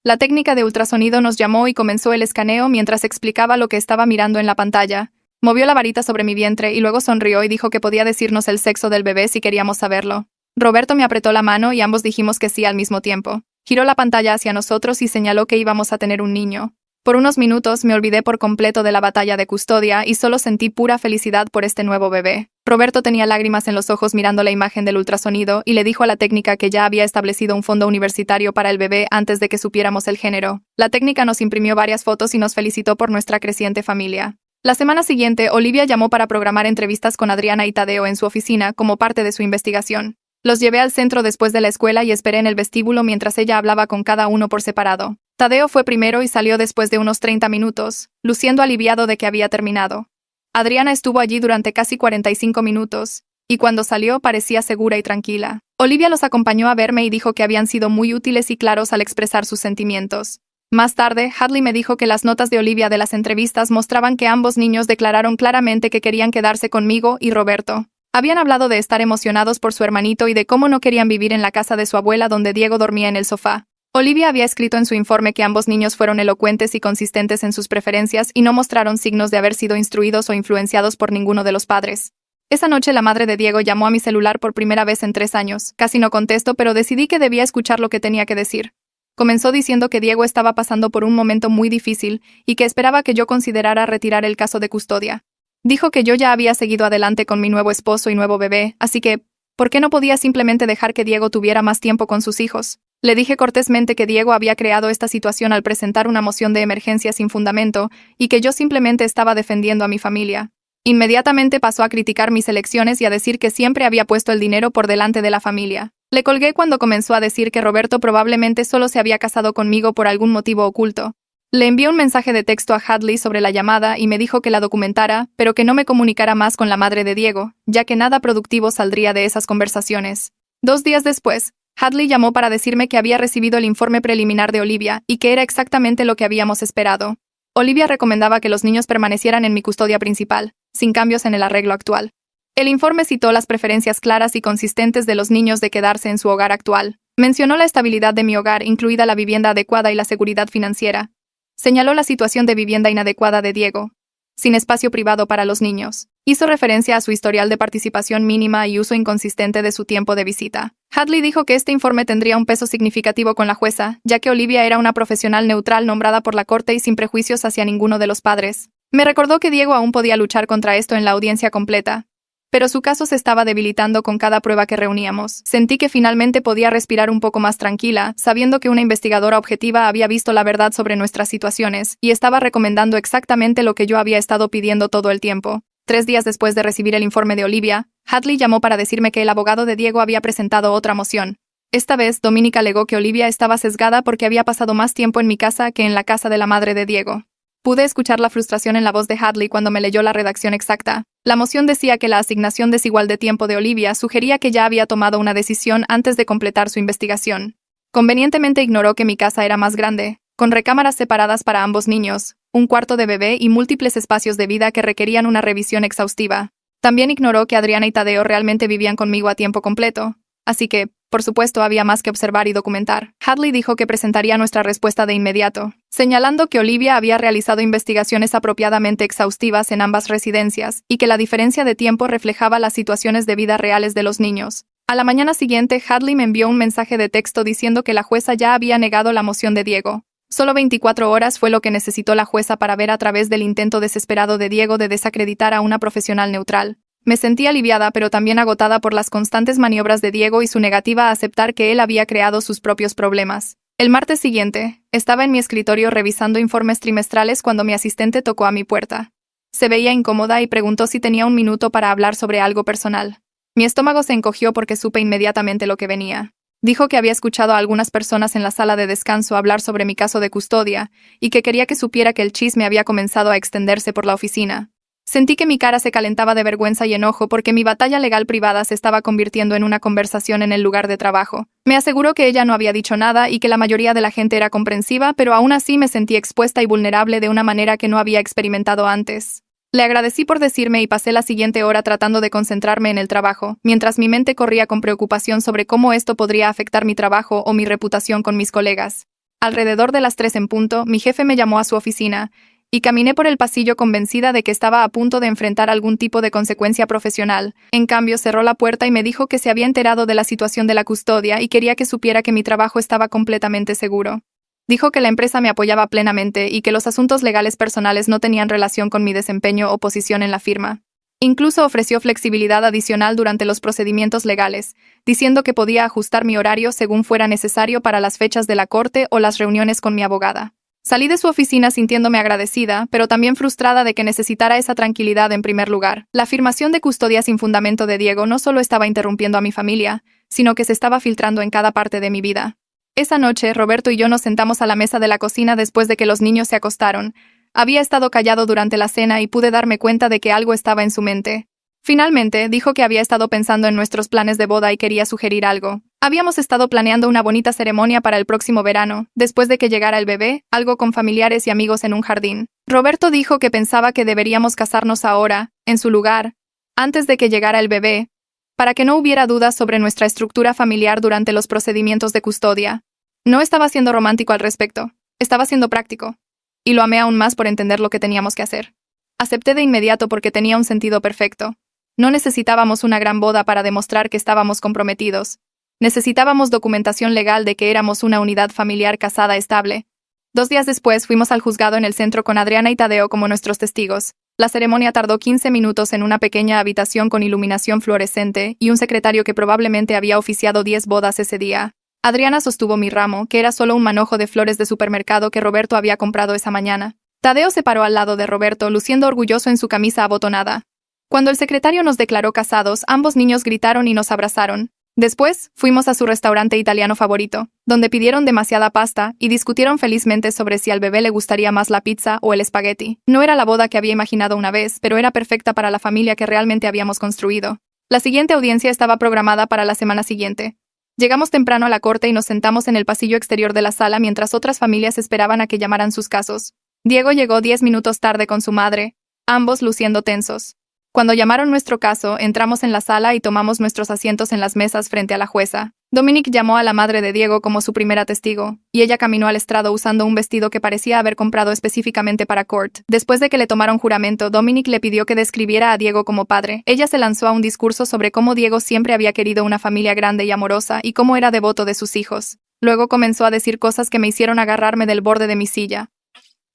La técnica de ultrasonido nos llamó y comenzó el escaneo mientras explicaba lo que estaba mirando en la pantalla. Movió la varita sobre mi vientre y luego sonrió y dijo que podía decirnos el sexo del bebé si queríamos saberlo. Roberto me apretó la mano y ambos dijimos que sí al mismo tiempo. Giró la pantalla hacia nosotros y señaló que íbamos a tener un niño. Por unos minutos me olvidé por completo de la batalla de custodia y solo sentí pura felicidad por este nuevo bebé. Roberto tenía lágrimas en los ojos mirando la imagen del ultrasonido y le dijo a la técnica que ya había establecido un fondo universitario para el bebé antes de que supiéramos el género. La técnica nos imprimió varias fotos y nos felicitó por nuestra creciente familia. La semana siguiente, Olivia llamó para programar entrevistas con Adriana y Tadeo en su oficina como parte de su investigación. Los llevé al centro después de la escuela y esperé en el vestíbulo mientras ella hablaba con cada uno por separado. Tadeo fue primero y salió después de unos 30 minutos, luciendo aliviado de que había terminado. Adriana estuvo allí durante casi 45 minutos, y cuando salió parecía segura y tranquila. Olivia los acompañó a verme y dijo que habían sido muy útiles y claros al expresar sus sentimientos. Más tarde, Hadley me dijo que las notas de Olivia de las entrevistas mostraban que ambos niños declararon claramente que querían quedarse conmigo y Roberto. Habían hablado de estar emocionados por su hermanito y de cómo no querían vivir en la casa de su abuela donde Diego dormía en el sofá. Olivia había escrito en su informe que ambos niños fueron elocuentes y consistentes en sus preferencias y no mostraron signos de haber sido instruidos o influenciados por ninguno de los padres. Esa noche la madre de Diego llamó a mi celular por primera vez en 3 años. Casi no contesto, pero decidí que debía escuchar lo que tenía que decir. Comenzó diciendo que Diego estaba pasando por un momento muy difícil y que esperaba que yo considerara retirar el caso de custodia. Dijo que yo ya había seguido adelante con mi nuevo esposo y nuevo bebé, así que, ¿por qué no podía simplemente dejar que Diego tuviera más tiempo con sus hijos? Le dije cortésmente que Diego había creado esta situación al presentar una moción de emergencia sin fundamento y que yo simplemente estaba defendiendo a mi familia. Inmediatamente pasó a criticar mis elecciones y a decir que siempre había puesto el dinero por delante de la familia. Le colgué cuando comenzó a decir que Roberto probablemente solo se había casado conmigo por algún motivo oculto. Le envié un mensaje de texto a Hadley sobre la llamada y me dijo que la documentara, pero que no me comunicara más con la madre de Diego, ya que nada productivo saldría de esas conversaciones. 2 días después, Hadley llamó para decirme que había recibido el informe preliminar de Olivia y que era exactamente lo que habíamos esperado. Olivia recomendaba que los niños permanecieran en mi custodia principal, sin cambios en el arreglo actual. El informe citó las preferencias claras y consistentes de los niños de quedarse en su hogar actual. Mencionó la estabilidad de mi hogar, incluida la vivienda adecuada y la seguridad financiera. Señaló la situación de vivienda inadecuada de Diego, sin espacio privado para los niños. Hizo referencia a su historial de participación mínima y uso inconsistente de su tiempo de visita. Hadley dijo que este informe tendría un peso significativo con la jueza, ya que Olivia era una profesional neutral nombrada por la corte y sin prejuicios hacia ninguno de los padres. Me recordó que Diego aún podía luchar contra esto en la audiencia completa, pero su caso se estaba debilitando con cada prueba que reuníamos. Sentí que finalmente podía respirar un poco más tranquila, sabiendo que una investigadora objetiva había visto la verdad sobre nuestras situaciones y estaba recomendando exactamente lo que yo había estado pidiendo todo el tiempo. 3 días después de recibir el informe de Olivia, Hadley llamó para decirme que el abogado de Diego había presentado otra moción. Esta vez, Dominic alegó que Olivia estaba sesgada porque había pasado más tiempo en mi casa que en la casa de la madre de Diego. Pude escuchar la frustración en la voz de Hadley cuando me leyó la redacción exacta. La moción decía que la asignación desigual de tiempo de Olivia sugería que ya había tomado una decisión antes de completar su investigación. Convenientemente ignoró que mi casa era más grande, con recámaras separadas para ambos niños, un cuarto de bebé y múltiples espacios de vida que requerían una revisión exhaustiva. También ignoró que Adriana y Tadeo realmente vivían conmigo a tiempo completo. Así que, por supuesto, había más que observar y documentar. Hadley dijo que presentaría nuestra respuesta de inmediato, señalando que Olivia había realizado investigaciones apropiadamente exhaustivas en ambas residencias y que la diferencia de tiempo reflejaba las situaciones de vida reales de los niños. A la mañana siguiente, Hadley me envió un mensaje de texto diciendo que la jueza ya había negado la moción de Diego. Solo 24 horas fue lo que necesitó la jueza para ver a través del intento desesperado de Diego de desacreditar a una profesional neutral. Me sentí aliviada pero también agotada por las constantes maniobras de Diego y su negativa a aceptar que él había creado sus propios problemas. El martes siguiente, estaba en mi escritorio revisando informes trimestrales cuando mi asistente tocó a mi puerta. Se veía incómoda y preguntó si tenía un minuto para hablar sobre algo personal. Mi estómago se encogió porque supe inmediatamente lo que venía. Dijo que había escuchado a algunas personas en la sala de descanso hablar sobre mi caso de custodia y que quería que supiera que el chisme había comenzado a extenderse por la oficina. Sentí que mi cara se calentaba de vergüenza y enojo porque mi batalla legal privada se estaba convirtiendo en una conversación en el lugar de trabajo. Me aseguró que ella no había dicho nada y que la mayoría de la gente era comprensiva, pero aún así me sentí expuesta y vulnerable de una manera que no había experimentado antes. Le agradecí por decirme y pasé la siguiente hora tratando de concentrarme en el trabajo, mientras mi mente corría con preocupación sobre cómo esto podría afectar mi trabajo o mi reputación con mis colegas. Alrededor de las 3 en punto, mi jefe me llamó a su oficina, y caminé por el pasillo convencida de que estaba a punto de enfrentar algún tipo de consecuencia profesional. En cambio, cerró la puerta y me dijo que se había enterado de la situación de la custodia y quería que supiera que mi trabajo estaba completamente seguro. Dijo que la empresa me apoyaba plenamente y que los asuntos legales personales no tenían relación con mi desempeño o posición en la firma. Incluso ofreció flexibilidad adicional durante los procedimientos legales, diciendo que podía ajustar mi horario según fuera necesario para las fechas de la corte o las reuniones con mi abogada. Salí de su oficina sintiéndome agradecida, pero también frustrada de que necesitara esa tranquilidad en primer lugar. La afirmación de custodia sin fundamento de Diego no solo estaba interrumpiendo a mi familia, sino que se estaba filtrando en cada parte de mi vida. Esa noche, Roberto y yo nos sentamos a la mesa de la cocina después de que los niños se acostaron. Había estado callado durante la cena y pude darme cuenta de que algo estaba en su mente. Finalmente, dijo que había estado pensando en nuestros planes de boda y quería sugerir algo. Habíamos estado planeando una bonita ceremonia para el próximo verano, después de que llegara el bebé, algo con familiares y amigos en un jardín. Roberto dijo que pensaba que deberíamos casarnos ahora, en su lugar, antes de que llegara el bebé, para que no hubiera dudas sobre nuestra estructura familiar durante los procedimientos de custodia. No estaba siendo romántico al respecto, estaba siendo práctico. Y lo amé aún más por entender lo que teníamos que hacer. Acepté de inmediato porque tenía un sentido perfecto. No necesitábamos una gran boda para demostrar que estábamos comprometidos. Necesitábamos documentación legal de que éramos una unidad familiar casada estable. 2 días después fuimos al juzgado en el centro con Adriana y Tadeo como nuestros testigos. La ceremonia tardó 15 minutos en una pequeña habitación con iluminación fluorescente y un secretario que probablemente había oficiado 10 bodas ese día. Adriana sostuvo mi ramo, que era solo un manojo de flores de supermercado que Roberto había comprado esa mañana. Tadeo se paró al lado de Roberto, luciendo orgulloso en su camisa abotonada. Cuando el secretario nos declaró casados, ambos niños gritaron y nos abrazaron. Después, fuimos a su restaurante italiano favorito, donde pidieron demasiada pasta y discutieron felizmente sobre si al bebé le gustaría más la pizza o el espagueti. No era la boda que había imaginado una vez, pero era perfecta para la familia que realmente habíamos construido. La siguiente audiencia estaba programada para la semana siguiente. Llegamos temprano a la corte y nos sentamos en el pasillo exterior de la sala mientras otras familias esperaban a que llamaran sus casos. Diego llegó 10 minutos tarde con su madre, ambos luciendo tensos. Cuando llamaron nuestro caso, entramos en la sala y tomamos nuestros asientos en las mesas frente a la jueza. Dominic llamó a la madre de Diego como su primera testigo, y ella caminó al estrado usando un vestido que parecía haber comprado específicamente para Court. Después de que le tomaron juramento, Dominic le pidió que describiera a Diego como padre. Ella se lanzó a un discurso sobre cómo Diego siempre había querido una familia grande y amorosa y cómo era devoto de sus hijos. Luego comenzó a decir cosas que me hicieron agarrarme del borde de mi silla.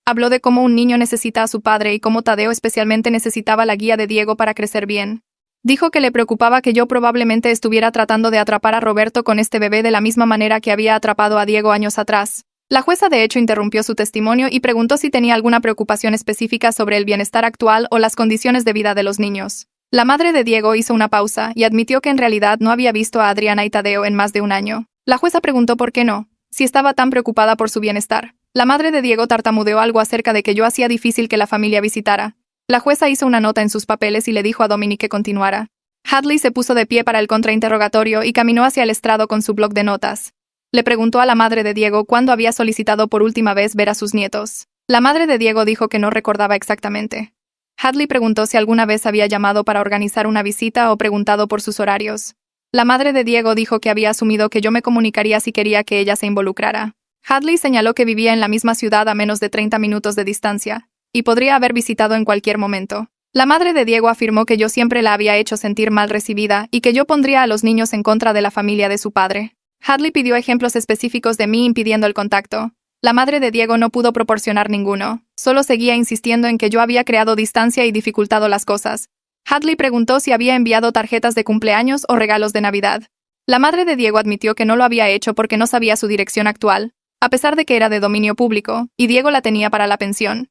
Habló de cómo un niño necesita a su padre y cómo Tadeo especialmente necesitaba la guía de Diego para crecer bien. Dijo que le preocupaba que yo probablemente estuviera tratando de atrapar a Roberto con este bebé de la misma manera que había atrapado a Diego años atrás. La jueza de hecho interrumpió su testimonio y preguntó si tenía alguna preocupación específica sobre el bienestar actual o las condiciones de vida de los niños. La madre de Diego hizo una pausa y admitió que en realidad no había visto a Adriana y Tadeo en más de un año. La jueza preguntó por qué no, si estaba tan preocupada por su bienestar. La madre de Diego tartamudeó algo acerca de que yo hacía difícil que la familia visitara. La jueza hizo una nota en sus papeles y le dijo a Dominic que continuara. Hadley se puso de pie para el contrainterrogatorio y caminó hacia el estrado con su bloc de notas. Le preguntó a la madre de Diego cuándo había solicitado por última vez ver a sus nietos. La madre de Diego dijo que no recordaba exactamente. Hadley preguntó si alguna vez había llamado para organizar una visita o preguntado por sus horarios. La madre de Diego dijo que había asumido que yo me comunicaría si quería que ella se involucrara. Hadley señaló que vivía en la misma ciudad a menos de 30 minutos de distancia, y podría haber visitado en cualquier momento. La madre de Diego afirmó que yo siempre la había hecho sentir mal recibida y que yo pondría a los niños en contra de la familia de su padre. Hadley pidió ejemplos específicos de mí impidiendo el contacto. La madre de Diego no pudo proporcionar ninguno, solo seguía insistiendo en que yo había creado distancia y dificultado las cosas. Hadley preguntó si había enviado tarjetas de cumpleaños o regalos de Navidad. La madre de Diego admitió que no lo había hecho porque no sabía su dirección actual, a pesar de que era de dominio público, y Diego la tenía para la pensión.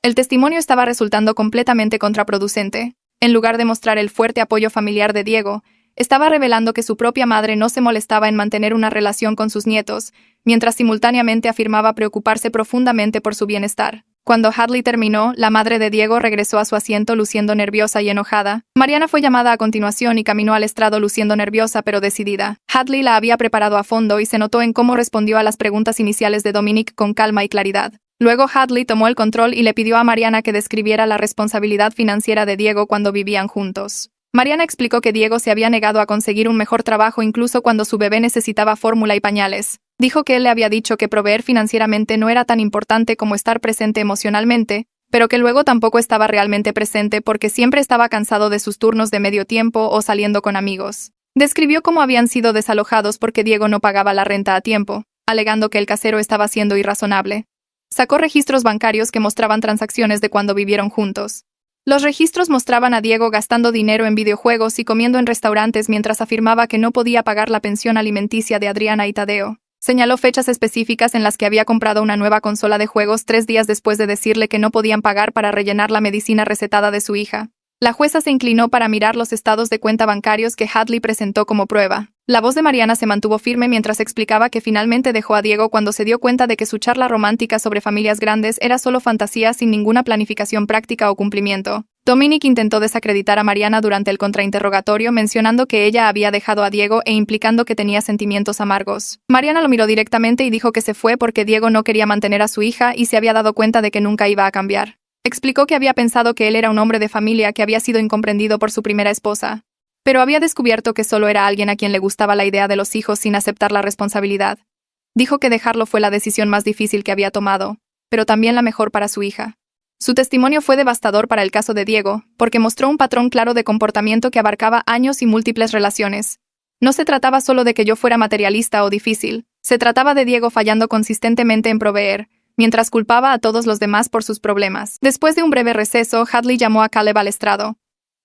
El testimonio estaba resultando completamente contraproducente. En lugar de mostrar el fuerte apoyo familiar de Diego, estaba revelando que su propia madre no se molestaba en mantener una relación con sus nietos, mientras simultáneamente afirmaba preocuparse profundamente por su bienestar. Cuando Hadley terminó, la madre de Diego regresó a su asiento luciendo nerviosa y enojada. Mariana fue llamada a continuación y caminó al estrado luciendo nerviosa pero decidida. Hadley la había preparado a fondo y se notó en cómo respondió a las preguntas iniciales de Dominic con calma y claridad. Luego Hadley tomó el control y le pidió a Mariana que describiera la responsabilidad financiera de Diego cuando vivían juntos. Mariana explicó que Diego se había negado a conseguir un mejor trabajo incluso cuando su bebé necesitaba fórmula y pañales. Dijo que él le había dicho que proveer financieramente no era tan importante como estar presente emocionalmente, pero que luego tampoco estaba realmente presente porque siempre estaba cansado de sus turnos de medio tiempo o saliendo con amigos. Describió cómo habían sido desalojados porque Diego no pagaba la renta a tiempo, alegando que el casero estaba siendo irrazonable. Sacó registros bancarios que mostraban transacciones de cuando vivieron juntos. Los registros mostraban a Diego gastando dinero en videojuegos y comiendo en restaurantes mientras afirmaba que no podía pagar la pensión alimenticia de Adriana y Tadeo. Señaló fechas específicas en las que había comprado una nueva consola de juegos 3 días después de decirle que no podían pagar para rellenar la medicina recetada de su hija. La jueza se inclinó para mirar los estados de cuenta bancarios que Hadley presentó como prueba. La voz de Mariana se mantuvo firme mientras explicaba que finalmente dejó a Diego cuando se dio cuenta de que su charla romántica sobre familias grandes era solo fantasía sin ninguna planificación práctica o cumplimiento. Dominic intentó desacreditar a Mariana durante el contrainterrogatorio mencionando que ella había dejado a Diego e implicando que tenía sentimientos amargos. Mariana lo miró directamente y dijo que se fue porque Diego no quería mantener a su hija y se había dado cuenta de que nunca iba a cambiar. Explicó que había pensado que él era un hombre de familia que había sido incomprendido por su primera esposa, pero había descubierto que solo era alguien a quien le gustaba la idea de los hijos sin aceptar la responsabilidad. Dijo que dejarlo fue la decisión más difícil que había tomado, pero también la mejor para su hija. Su testimonio fue devastador para el caso de Diego, porque mostró un patrón claro de comportamiento que abarcaba años y múltiples relaciones. No se trataba solo de que yo fuera materialista o difícil, se trataba de Diego fallando consistentemente en proveer, mientras culpaba a todos los demás por sus problemas. Después de un breve receso, Hadley llamó a Caleb al estrado.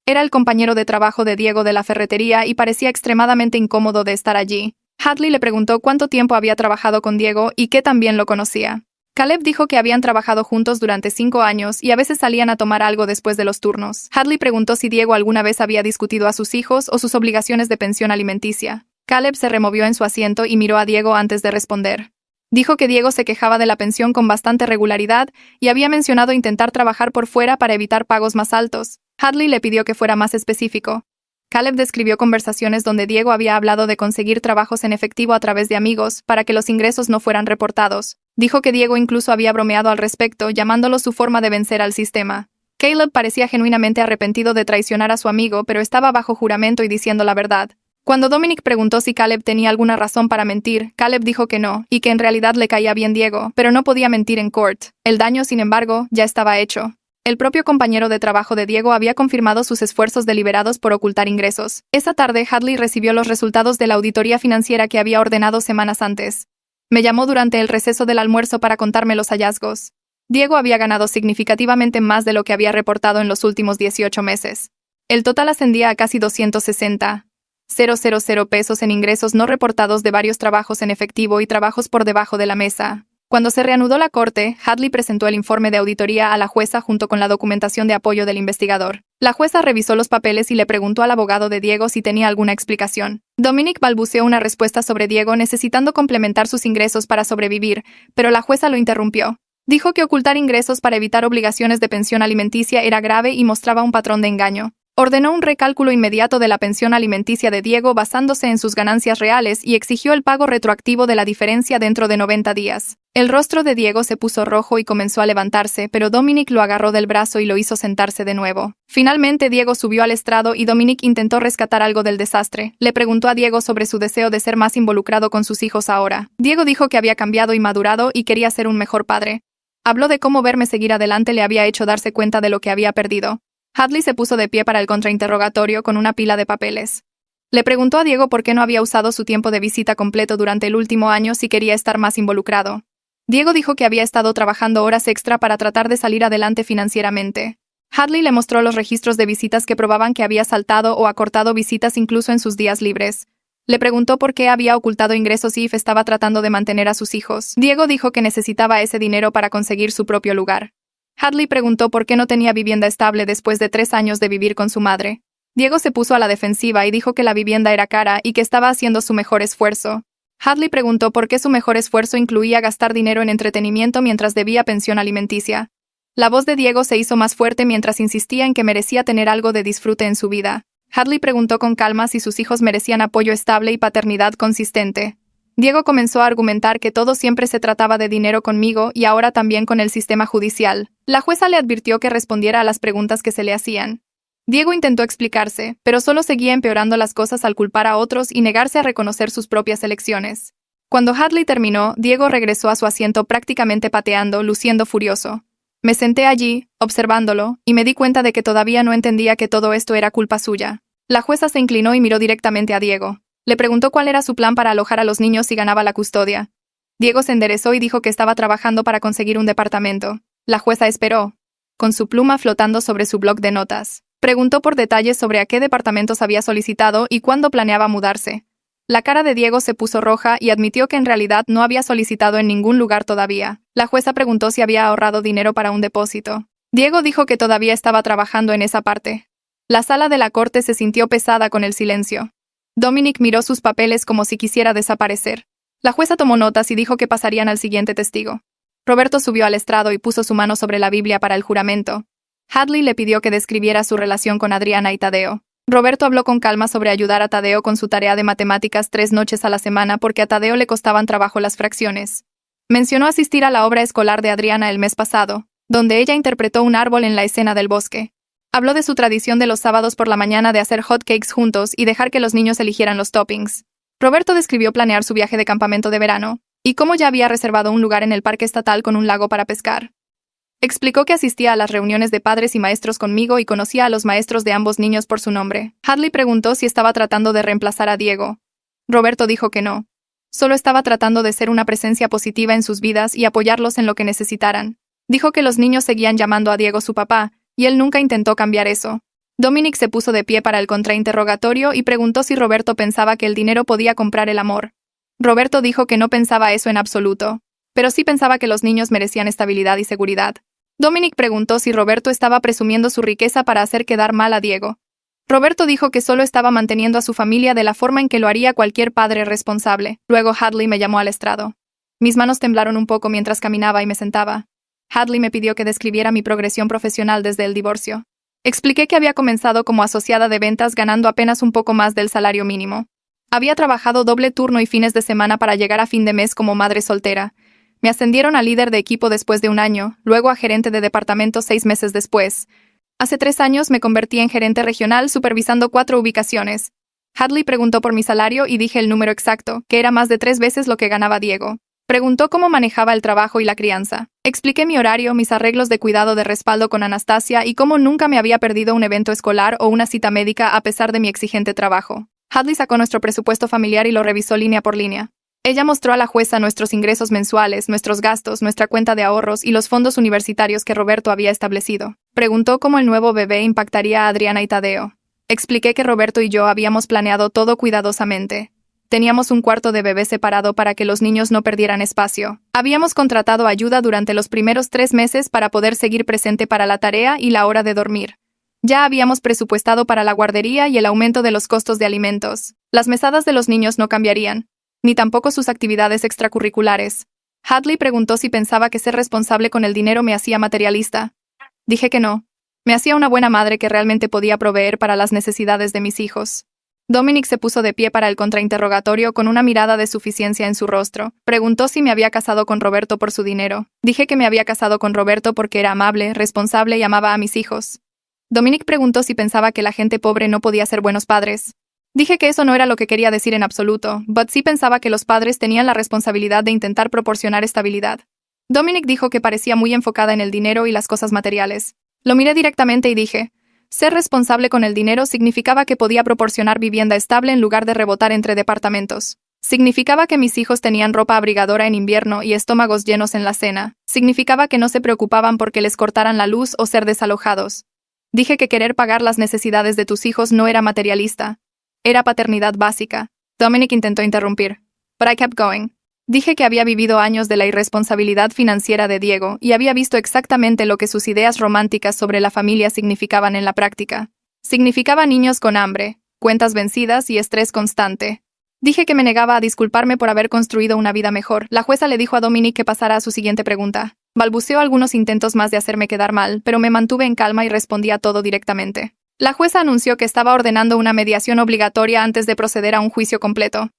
Era el compañero de trabajo de Diego de la ferretería y parecía extremadamente incómodo de estar allí. Hadley le preguntó cuánto tiempo había trabajado con Diego y que también lo conocía. Caleb dijo que habían trabajado juntos durante 5 años y a veces salían a tomar algo después de los turnos. Hadley preguntó si Diego alguna vez había discutido a sus hijos o sus obligaciones de pensión alimenticia. Caleb se removió en su asiento y miró a Diego antes de responder. Dijo que Diego se quejaba de la pensión con bastante regularidad y había mencionado intentar trabajar por fuera para evitar pagos más altos. Hadley le pidió que fuera más específico. Caleb describió conversaciones donde Diego había hablado de conseguir trabajos en efectivo a través de amigos para que los ingresos no fueran reportados. Dijo que Diego incluso había bromeado al respecto, llamándolo su forma de vencer al sistema. Caleb parecía genuinamente arrepentido de traicionar a su amigo, pero estaba bajo juramento y diciendo la verdad. Cuando Dominic preguntó si Caleb tenía alguna razón para mentir, Caleb dijo que no, y que en realidad le caía bien Diego, pero no podía mentir en court. El daño, sin embargo, ya estaba hecho. El propio compañero de trabajo de Diego había confirmado sus esfuerzos deliberados por ocultar ingresos. Esa tarde, Hadley recibió los resultados de la auditoría financiera que había ordenado semanas antes. Me llamó durante el receso del almuerzo para contarme los hallazgos. Diego había ganado significativamente más de lo que había reportado en los últimos 18 meses. El total ascendía a casi 260,000 pesos en ingresos no reportados de varios trabajos en efectivo y trabajos por debajo de la mesa. Cuando se reanudó la corte, Hadley presentó el informe de auditoría a la jueza junto con la documentación de apoyo del investigador. La jueza revisó los papeles y le preguntó al abogado de Diego si tenía alguna explicación. Dominic balbuceó una respuesta sobre Diego necesitando complementar sus ingresos para sobrevivir, pero la jueza lo interrumpió. Dijo que ocultar ingresos para evitar obligaciones de pensión alimenticia era grave y mostraba un patrón de engaño. Ordenó un recálculo inmediato de la pensión alimenticia de Diego basándose en sus ganancias reales y exigió el pago retroactivo de la diferencia dentro de 90 días. El rostro de Diego se puso rojo y comenzó a levantarse, pero Dominic lo agarró del brazo y lo hizo sentarse de nuevo. Finalmente Diego subió al estrado y Dominic intentó rescatar algo del desastre. Le preguntó a Diego sobre su deseo de ser más involucrado con sus hijos ahora. Diego dijo que había cambiado y madurado y quería ser un mejor padre. Habló de cómo verme seguir adelante le había hecho darse cuenta de lo que había perdido. Hadley se puso de pie para el contrainterrogatorio con una pila de papeles. Le preguntó a Diego por qué no había usado su tiempo de visita completo durante el último año si quería estar más involucrado. Diego dijo que había estado trabajando horas extra para tratar de salir adelante financieramente. Hadley le mostró los registros de visitas que probaban que había saltado o acortado visitas incluso en sus días libres. Le preguntó por qué había ocultado ingresos y estaba tratando de mantener a sus hijos. Diego dijo que necesitaba ese dinero para conseguir su propio lugar. Hadley preguntó por qué no tenía vivienda estable después de 3 años de vivir con su madre. Diego se puso a la defensiva y dijo que la vivienda era cara y que estaba haciendo su mejor esfuerzo. Hadley preguntó por qué su mejor esfuerzo incluía gastar dinero en entretenimiento mientras debía pensión alimenticia. La voz de Diego se hizo más fuerte mientras insistía en que merecía tener algo de disfrute en su vida. Hadley preguntó con calma si sus hijos merecían apoyo estable y paternidad consistente. Diego comenzó a argumentar que todo siempre se trataba de dinero conmigo y ahora también con el sistema judicial. La jueza le advirtió que respondiera a las preguntas que se le hacían. Diego intentó explicarse, pero solo seguía empeorando las cosas al culpar a otros y negarse a reconocer sus propias elecciones. Cuando Hadley terminó, Diego regresó a su asiento prácticamente pateando, luciendo furioso. Me senté allí, observándolo, y me di cuenta de que todavía no entendía que todo esto era culpa suya. La jueza se inclinó y miró directamente a Diego. Le preguntó cuál era su plan para alojar a los niños si ganaba la custodia. Diego se enderezó y dijo que estaba trabajando para conseguir un departamento. La jueza esperó, con su pluma flotando sobre su bloc de notas. Preguntó por detalles sobre a qué departamentos había solicitado y cuándo planeaba mudarse. La cara de Diego se puso roja y admitió que en realidad no había solicitado en ningún lugar todavía. La jueza preguntó si había ahorrado dinero para un depósito. Diego dijo que todavía estaba trabajando en esa parte. La sala de la corte se sintió pesada con el silencio. Dominic miró sus papeles como si quisiera desaparecer. La jueza tomó notas y dijo que pasarían al siguiente testigo. Roberto subió al estrado y puso su mano sobre la Biblia para el juramento. Hadley le pidió que describiera su relación con Adriana y Tadeo. Roberto habló con calma sobre ayudar a Tadeo con su tarea de matemáticas 3 noches a la semana porque a Tadeo le costaban trabajo las fracciones. Mencionó asistir a la obra escolar de Adriana el mes pasado, donde ella interpretó un árbol en la escena del bosque. Habló de su tradición de los sábados por la mañana de hacer hot cakes juntos y dejar que los niños eligieran los toppings. Roberto describió planear su viaje de campamento de verano, y cómo ya había reservado un lugar en el parque estatal con un lago para pescar. Explicó que asistía a las reuniones de padres y maestros conmigo y conocía a los maestros de ambos niños por su nombre. Hadley preguntó si estaba tratando de reemplazar a Diego. Roberto dijo que no. Solo estaba tratando de ser una presencia positiva en sus vidas y apoyarlos en lo que necesitaran. Dijo que los niños seguían llamando a Diego su papá, y él nunca intentó cambiar eso. Dominic se puso de pie para el contrainterrogatorio y preguntó si Roberto pensaba que el dinero podía comprar el amor. Roberto dijo que no pensaba eso en absoluto, pero sí pensaba que los niños merecían estabilidad y seguridad. Dominic preguntó si Roberto estaba presumiendo su riqueza para hacer quedar mal a Diego. Roberto dijo que solo estaba manteniendo a su familia de la forma en que lo haría cualquier padre responsable. Luego Hadley me llamó al estrado. Mis manos temblaron un poco mientras caminaba y me sentaba. Hadley me pidió que describiera mi progresión profesional desde el divorcio. Expliqué que había comenzado como asociada de ventas ganando apenas un poco más del salario mínimo. Había trabajado doble turno y fines de semana para llegar a fin de mes como madre soltera. Me ascendieron a líder de equipo después de un año, luego a gerente de departamento 6 meses después. Hace 3 años me convertí en gerente regional supervisando 4 ubicaciones. Hadley preguntó por mi salario y dije el número exacto, que era más de 3 veces lo que ganaba Diego. Preguntó cómo manejaba el trabajo y la crianza. Expliqué mi horario, mis arreglos de cuidado de respaldo con Anastasia y cómo nunca me había perdido un evento escolar o una cita médica a pesar de mi exigente trabajo. Hadley sacó nuestro presupuesto familiar y lo revisó línea por línea. Ella mostró a la jueza nuestros ingresos mensuales, nuestros gastos, nuestra cuenta de ahorros y los fondos universitarios que Roberto había establecido. Preguntó cómo el nuevo bebé impactaría a Adriana y Tadeo. Expliqué que Roberto y yo habíamos planeado todo cuidadosamente. Teníamos un cuarto de bebé separado para que los niños no perdieran espacio. Habíamos contratado ayuda durante los primeros 3 meses para poder seguir presente para la tarea y la hora de dormir. Ya habíamos presupuestado para la guardería y el aumento de los costos de alimentos. Las mesadas de los niños no cambiarían, ni tampoco sus actividades extracurriculares. Hadley preguntó si pensaba que ser responsable con el dinero me hacía materialista. Dije que no. Me hacía una buena madre que realmente podía proveer para las necesidades de mis hijos. Dominic se puso de pie para el contrainterrogatorio con una mirada de suficiencia en su rostro. Preguntó si me había casado con Roberto por su dinero. Dije que me había casado con Roberto porque era amable, responsable y amaba a mis hijos. Dominic preguntó si pensaba que la gente pobre no podía ser buenos padres. Dije que eso no era lo que quería decir en absoluto, but sí pensaba que los padres tenían la responsabilidad de intentar proporcionar estabilidad. Dominic dijo que parecía muy enfocada en el dinero y las cosas materiales. Lo miré directamente y dije, ser responsable con el dinero significaba que podía proporcionar vivienda estable en lugar de rebotar entre departamentos. Significaba que mis hijos tenían ropa abrigadora en invierno y estómagos llenos en la cena. Significaba que no se preocupaban porque les cortaran la luz o ser desalojados. Dije que querer pagar las necesidades de tus hijos no era materialista. Era paternidad básica. Dominic intentó interrumpir, but I kept going. Dije que había vivido años de la irresponsabilidad financiera de Diego y había visto exactamente lo que sus ideas románticas sobre la familia significaban en la práctica. Significaba niños con hambre, cuentas vencidas y estrés constante. Dije que me negaba a disculparme por haber construido una vida mejor. La jueza le dijo a Dominic que pasara a su siguiente pregunta. Balbuceó algunos intentos más de hacerme quedar mal, pero me mantuve en calma y respondí a todo directamente. La jueza anunció que estaba ordenando una mediación obligatoria antes de proceder a un juicio completo.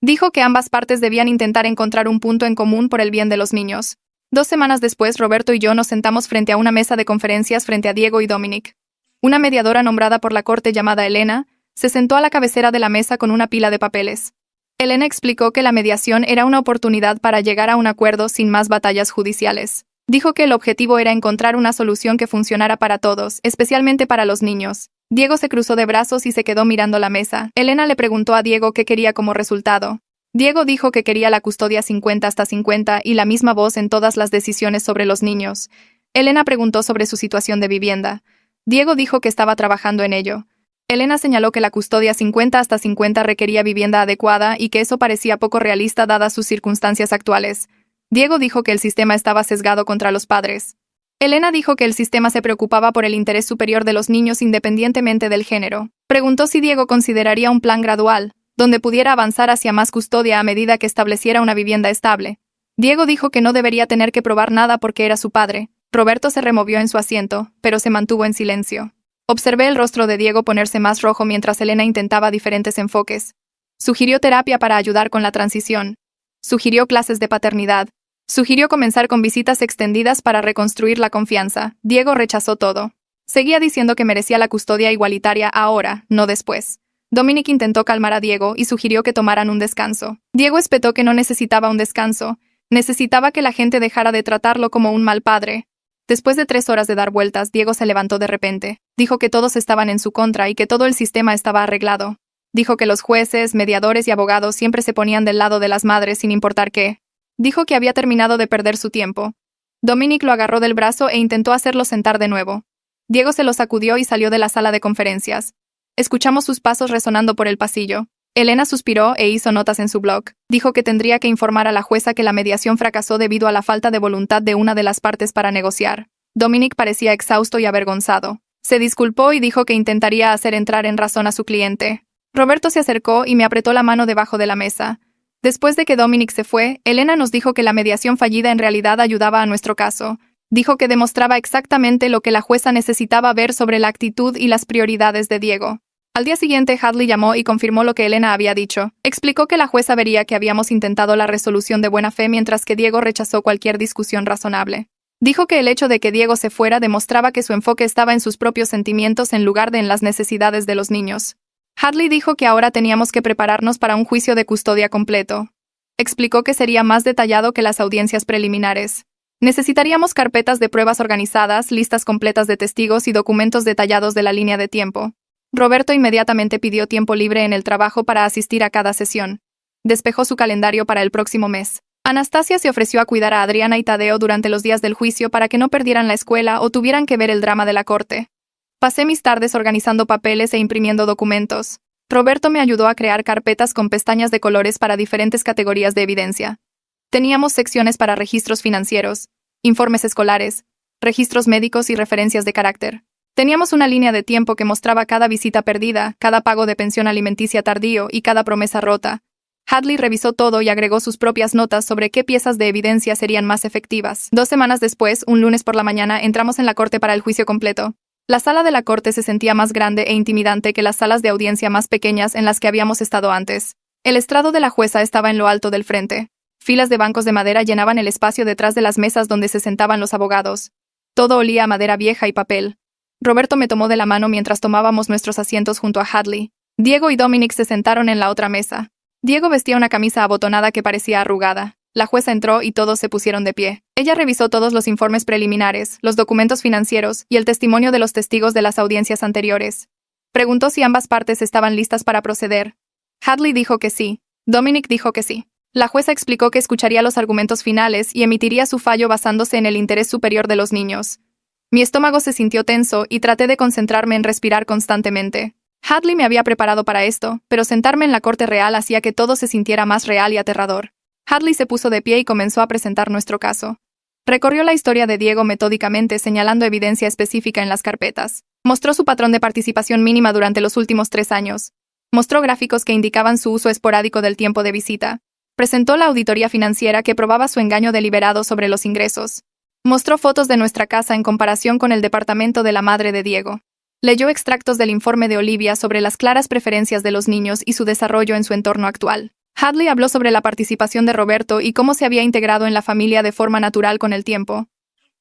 Dijo que ambas partes debían intentar encontrar un punto en común por el bien de los niños. 2 semanas después, Roberto y yo nos sentamos frente a una mesa de conferencias frente a Diego y Dominic. Una mediadora nombrada por la corte llamada Elena se sentó a la cabecera de la mesa con una pila de papeles. Elena explicó que la mediación era una oportunidad para llegar a un acuerdo sin más batallas judiciales. Dijo que el objetivo era encontrar una solución que funcionara para todos, especialmente para los niños. Diego se cruzó de brazos y se quedó mirando la mesa. Elena le preguntó a Diego qué quería como resultado. Diego dijo que quería la custodia 50-50 y la misma voz en todas las decisiones sobre los niños. Elena preguntó sobre su situación de vivienda. Diego dijo que estaba trabajando en ello. Elena señaló que la custodia 50-50 requería vivienda adecuada y que eso parecía poco realista dadas sus circunstancias actuales. Diego dijo que el sistema estaba sesgado contra los padres. Elena dijo que el sistema se preocupaba por el interés superior de los niños independientemente del género. Preguntó si Diego consideraría un plan gradual, donde pudiera avanzar hacia más custodia a medida que estableciera una vivienda estable. Diego dijo que no debería tener que probar nada porque era su padre. Roberto se removió en su asiento, pero se mantuvo en silencio. Observé el rostro de Diego ponerse más rojo mientras Elena intentaba diferentes enfoques. Sugirió terapia para ayudar con la transición. Sugirió clases de paternidad. Sugirió comenzar con visitas extendidas para reconstruir la confianza. Diego rechazó todo. Seguía diciendo que merecía la custodia igualitaria ahora, no después. Dominic intentó calmar a Diego y sugirió que tomaran un descanso. Diego espetó que no necesitaba un descanso. Necesitaba que la gente dejara de tratarlo como un mal padre. Después de 3 horas de dar vueltas, Diego se levantó de repente. Dijo que todos estaban en su contra y que todo el sistema estaba arreglado. Dijo que los jueces, mediadores y abogados siempre se ponían del lado de las madres sin importar qué. Dijo que había terminado de perder su tiempo. Dominic lo agarró del brazo e intentó hacerlo sentar de nuevo. Diego se lo sacudió y salió de la sala de conferencias. Escuchamos sus pasos resonando por el pasillo. Elena suspiró e hizo notas en su blog. Dijo que tendría que informar a la jueza que la mediación fracasó debido a la falta de voluntad de una de las partes para negociar. Dominic parecía exhausto y avergonzado. Se disculpó y dijo que intentaría hacer entrar en razón a su cliente. Roberto se acercó y me apretó la mano debajo de la mesa. Después de que Dominic se fue, Elena nos dijo que la mediación fallida en realidad ayudaba a nuestro caso. Dijo que demostraba exactamente lo que la jueza necesitaba ver sobre la actitud y las prioridades de Diego. Al día siguiente, Hadley llamó y confirmó lo que Elena había dicho. Explicó que la jueza vería que habíamos intentado la resolución de buena fe mientras que Diego rechazó cualquier discusión razonable. Dijo que el hecho de que Diego se fuera demostraba que su enfoque estaba en sus propios sentimientos en lugar de en las necesidades de los niños. Hadley dijo que ahora teníamos que prepararnos para un juicio de custodia completo. Explicó que sería más detallado que las audiencias preliminares. Necesitaríamos carpetas de pruebas organizadas, listas completas de testigos y documentos detallados de la línea de tiempo. Roberto inmediatamente pidió tiempo libre en el trabajo para asistir a cada sesión. Despejó su calendario para el próximo mes. Anastasia se ofreció a cuidar a Adriana y Tadeo durante los días del juicio para que no perdieran la escuela o tuvieran que ver el drama de la corte. Pasé mis tardes organizando papeles e imprimiendo documentos. Roberto me ayudó a crear carpetas con pestañas de colores para diferentes categorías de evidencia. Teníamos secciones para registros financieros, informes escolares, registros médicos y referencias de carácter. Teníamos una línea de tiempo que mostraba cada visita perdida, cada pago de pensión alimenticia tardío y cada promesa rota. Hadley revisó todo y agregó sus propias notas sobre qué piezas de evidencia serían más efectivas. 2 semanas después, un lunes por la mañana, entramos en la corte para el juicio completo. La sala de la corte se sentía más grande e intimidante que las salas de audiencia más pequeñas en las que habíamos estado antes. El estrado de la jueza estaba en lo alto del frente. Filas de bancos de madera llenaban el espacio detrás de las mesas donde se sentaban los abogados. Todo olía a madera vieja y papel. Roberto me tomó de la mano mientras tomábamos nuestros asientos junto a Hadley. Diego y Dominic se sentaron en la otra mesa. Diego vestía una camisa abotonada que parecía arrugada. La jueza entró y todos se pusieron de pie. Ella revisó todos los informes preliminares, los documentos financieros y el testimonio de los testigos de las audiencias anteriores. Preguntó si ambas partes estaban listas para proceder. Hadley dijo que sí. Dominic dijo que sí. La jueza explicó que escucharía los argumentos finales y emitiría su fallo basándose en el interés superior de los niños. Mi estómago se sintió tenso y traté de concentrarme en respirar constantemente. Hadley me había preparado para esto, pero sentarme en la corte real hacía que todo se sintiera más real y aterrador. Hadley se puso de pie y comenzó a presentar nuestro caso. Recorrió la historia de Diego metódicamente señalando evidencia específica en las carpetas. Mostró su patrón de participación mínima durante los últimos 3 años. Mostró gráficos que indicaban su uso esporádico del tiempo de visita. Presentó la auditoría financiera que probaba su engaño deliberado sobre los ingresos. Mostró fotos de nuestra casa en comparación con el departamento de la madre de Diego. Leyó extractos del informe de Olivia sobre las claras preferencias de los niños y su desarrollo en su entorno actual. Hadley habló sobre la participación de Roberto y cómo se había integrado en la familia de forma natural con el tiempo.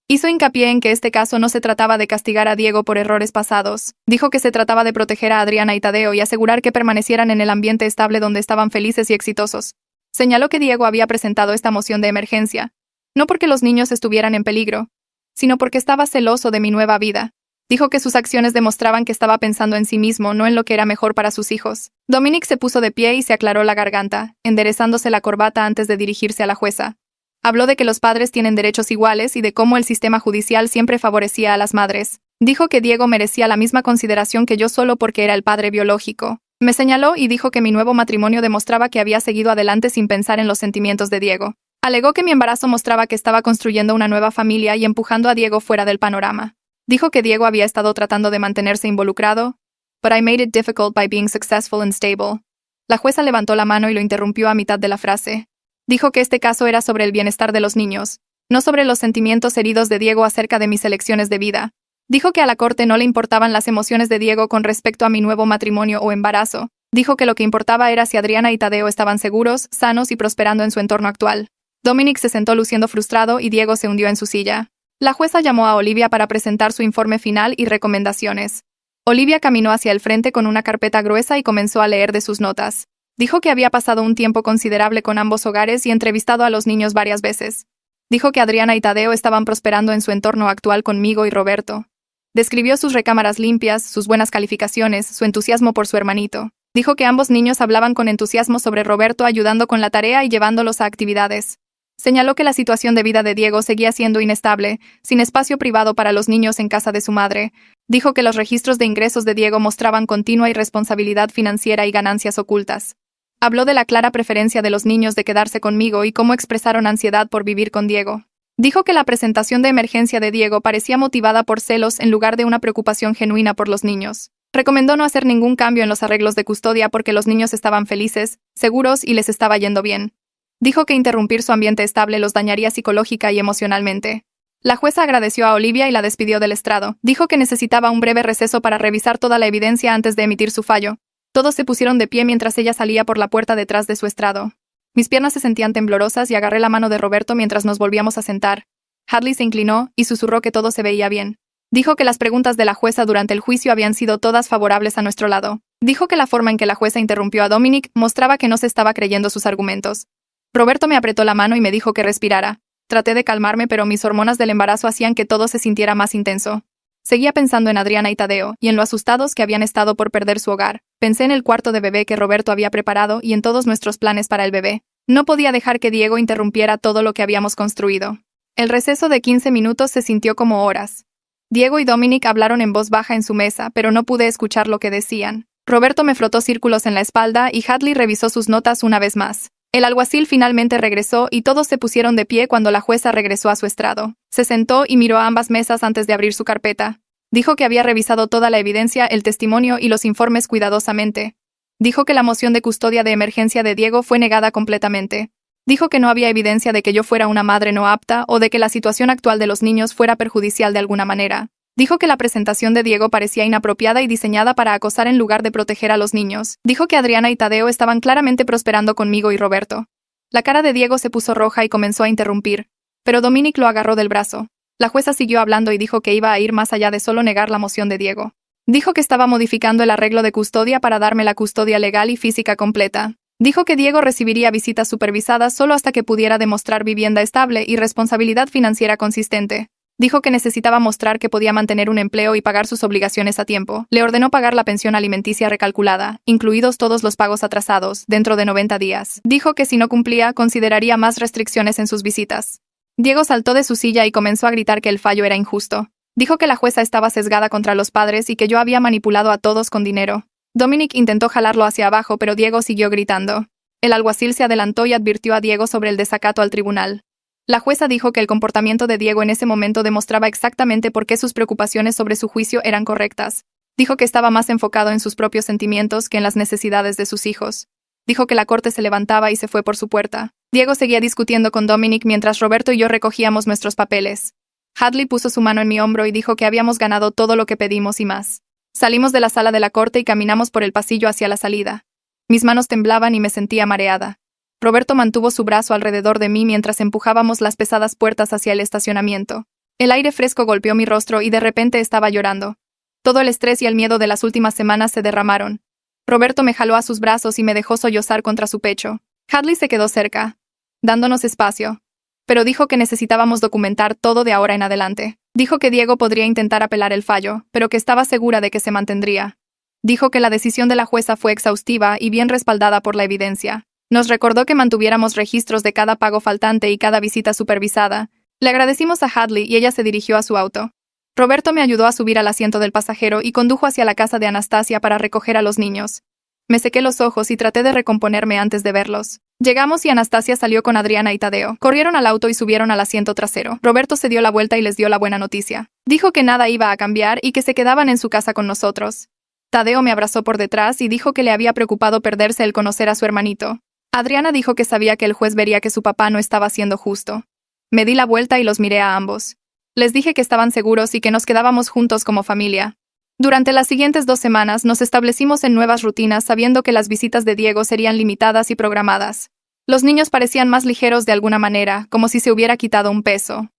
Hizo hincapié en que este caso no se trataba de castigar a Diego por errores pasados. Dijo que se trataba de proteger a Adriana y Tadeo y asegurar que permanecieran en el ambiente estable donde estaban felices y exitosos. Señaló que Diego había presentado esta moción de emergencia, no porque los niños estuvieran en peligro, sino porque estaba celoso de mi nueva vida. Dijo que sus acciones demostraban que estaba pensando en sí mismo, no en lo que era mejor para sus hijos. Dominic se puso de pie y se aclaró la garganta, enderezándose la corbata antes de dirigirse a la jueza. Habló de que los padres tienen derechos iguales y de cómo el sistema judicial siempre favorecía a las madres. Dijo que Diego merecía la misma consideración que yo solo porque era el padre biológico. Me señaló y dijo que mi nuevo matrimonio demostraba que había seguido adelante sin pensar en los sentimientos de Diego. Alegó que mi embarazo mostraba que estaba construyendo una nueva familia y empujando a Diego fuera del panorama. Dijo que Diego había estado tratando de mantenerse involucrado, but I made it difficult by being successful and stable. La jueza levantó la mano y lo interrumpió a mitad de la frase. Dijo que este caso era sobre el bienestar de los niños, no sobre los sentimientos heridos de Diego acerca de mis elecciones de vida. Dijo que a la corte no le importaban las emociones de Diego con respecto a mi nuevo matrimonio o embarazo. Dijo que lo que importaba era si Adriana y Tadeo estaban seguros, sanos y prosperando en su entorno actual. Dominic se sentó luciendo frustrado y Diego se hundió en su silla. La jueza llamó a Olivia para presentar su informe final y recomendaciones. Olivia caminó hacia el frente con una carpeta gruesa y comenzó a leer de sus notas. Dijo que había pasado un tiempo considerable con ambos hogares y entrevistado a los niños varias veces. Dijo que Adriana y Tadeo estaban prosperando en su entorno actual conmigo y Roberto. Describió sus recámaras limpias, sus buenas calificaciones, su entusiasmo por su hermanito. Dijo que ambos niños hablaban con entusiasmo sobre Roberto ayudando con la tarea y llevándolos a actividades. Señaló que la situación de vida de Diego seguía siendo inestable, sin espacio privado para los niños en casa de su madre. Dijo que los registros de ingresos de Diego mostraban continua irresponsabilidad financiera y ganancias ocultas. Habló de la clara preferencia de los niños de quedarse conmigo y cómo expresaron ansiedad por vivir con Diego. Dijo que la presentación de emergencia de Diego parecía motivada por celos en lugar de una preocupación genuina por los niños. Recomendó no hacer ningún cambio en los arreglos de custodia porque los niños estaban felices, seguros y les estaba yendo bien. Dijo que interrumpir su ambiente estable los dañaría psicológica y emocionalmente. La jueza agradeció a Olivia y la despidió del estrado. Dijo que necesitaba un breve receso para revisar toda la evidencia antes de emitir su fallo. Todos se pusieron de pie mientras ella salía por la puerta detrás de su estrado. Mis piernas se sentían temblorosas y agarré la mano de Roberto mientras nos volvíamos a sentar. Hadley se inclinó y susurró que todo se veía bien. Dijo que las preguntas de la jueza durante el juicio habían sido todas favorables a nuestro lado. Dijo que la forma en que la jueza interrumpió a Dominic mostraba que no se estaba creyendo sus argumentos. Roberto me apretó la mano y me dijo que respirara. Traté de calmarme, pero mis hormonas del embarazo hacían que todo se sintiera más intenso. Seguía pensando en Adriana y Tadeo, y en lo asustados que habían estado por perder su hogar. Pensé en el cuarto de bebé que Roberto había preparado y en todos nuestros planes para el bebé. No podía dejar que Diego interrumpiera todo lo que habíamos construido. El receso de 15 minutos se sintió como horas. Diego y Dominic hablaron en voz baja en su mesa, pero no pude escuchar lo que decían. Roberto me frotó círculos en la espalda y Hadley revisó sus notas una vez más. El alguacil finalmente regresó y todos se pusieron de pie cuando la jueza regresó a su estrado. Se sentó y miró a ambas mesas antes de abrir su carpeta. Dijo que había revisado toda la evidencia, el testimonio y los informes cuidadosamente. Dijo que la moción de custodia de emergencia de Diego fue negada completamente. Dijo que no había evidencia de que yo fuera una madre no apta o de que la situación actual de los niños fuera perjudicial de alguna manera. Dijo que la presentación de Diego parecía inapropiada y diseñada para acosar en lugar de proteger a los niños. Dijo que Adriana y Tadeo estaban claramente prosperando conmigo y Roberto. La cara de Diego se puso roja y comenzó a interrumpir, pero Dominic lo agarró del brazo. La jueza siguió hablando y dijo que iba a ir más allá de solo negar la moción de Diego. Dijo que estaba modificando el arreglo de custodia para darme la custodia legal y física completa. Dijo que Diego recibiría visitas supervisadas solo hasta que pudiera demostrar vivienda estable y responsabilidad financiera consistente. Dijo que necesitaba mostrar que podía mantener un empleo y pagar sus obligaciones a tiempo. Le ordenó pagar la pensión alimenticia recalculada, incluidos todos los pagos atrasados, dentro de 90 días. Dijo que si no cumplía, consideraría más restricciones en sus visitas. Diego saltó de su silla y comenzó a gritar que el fallo era injusto. Dijo que la jueza estaba sesgada contra los padres y que yo había manipulado a todos con dinero. Dominic intentó jalarlo hacia abajo, pero Diego siguió gritando. El alguacil se adelantó y advirtió a Diego sobre el desacato al tribunal. La jueza dijo que el comportamiento de Diego en ese momento demostraba exactamente por qué sus preocupaciones sobre su juicio eran correctas. Dijo que estaba más enfocado en sus propios sentimientos que en las necesidades de sus hijos. Dijo que la corte se levantaba y se fue por su puerta. Diego seguía discutiendo con Dominic mientras Roberto y yo recogíamos nuestros papeles. Hadley puso su mano en mi hombro y dijo que habíamos ganado todo lo que pedimos y más. Salimos de la sala de la corte y caminamos por el pasillo hacia la salida. Mis manos temblaban y me sentía mareada. Roberto mantuvo su brazo alrededor de mí mientras empujábamos las pesadas puertas hacia el estacionamiento. El aire fresco golpeó mi rostro y de repente estaba llorando. Todo el estrés y el miedo de las últimas semanas se derramaron. Roberto me jaló a sus brazos y me dejó sollozar contra su pecho. Hadley se quedó cerca, dándonos espacio, pero dijo que necesitábamos documentar todo de ahora en adelante. Dijo que Diego podría intentar apelar el fallo, pero que estaba segura de que se mantendría. Dijo que la decisión de la jueza fue exhaustiva y bien respaldada por la evidencia. Nos recordó que mantuviéramos registros de cada pago faltante y cada visita supervisada. Le agradecimos a Hadley y ella se dirigió a su auto. Roberto me ayudó a subir al asiento del pasajero y condujo hacia la casa de Anastasia para recoger a los niños. Me sequé los ojos y traté de recomponerme antes de verlos. Llegamos y Anastasia salió con Adriana y Tadeo. Corrieron al auto y subieron al asiento trasero. Roberto se dio la vuelta y les dio la buena noticia. Dijo que nada iba a cambiar y que se quedaban en su casa con nosotros. Tadeo me abrazó por detrás y dijo que le había preocupado perderse el conocer a su hermanito. Adriana dijo que sabía que el juez vería que su papá no estaba siendo justo. Me di la vuelta y los miré a ambos. Les dije que estaban seguros y que nos quedábamos juntos como familia. Durante las siguientes 2 semanas nos establecimos en nuevas rutinas sabiendo que las visitas de Diego serían limitadas y programadas. Los niños parecían más ligeros de alguna manera, como si se hubiera quitado un peso.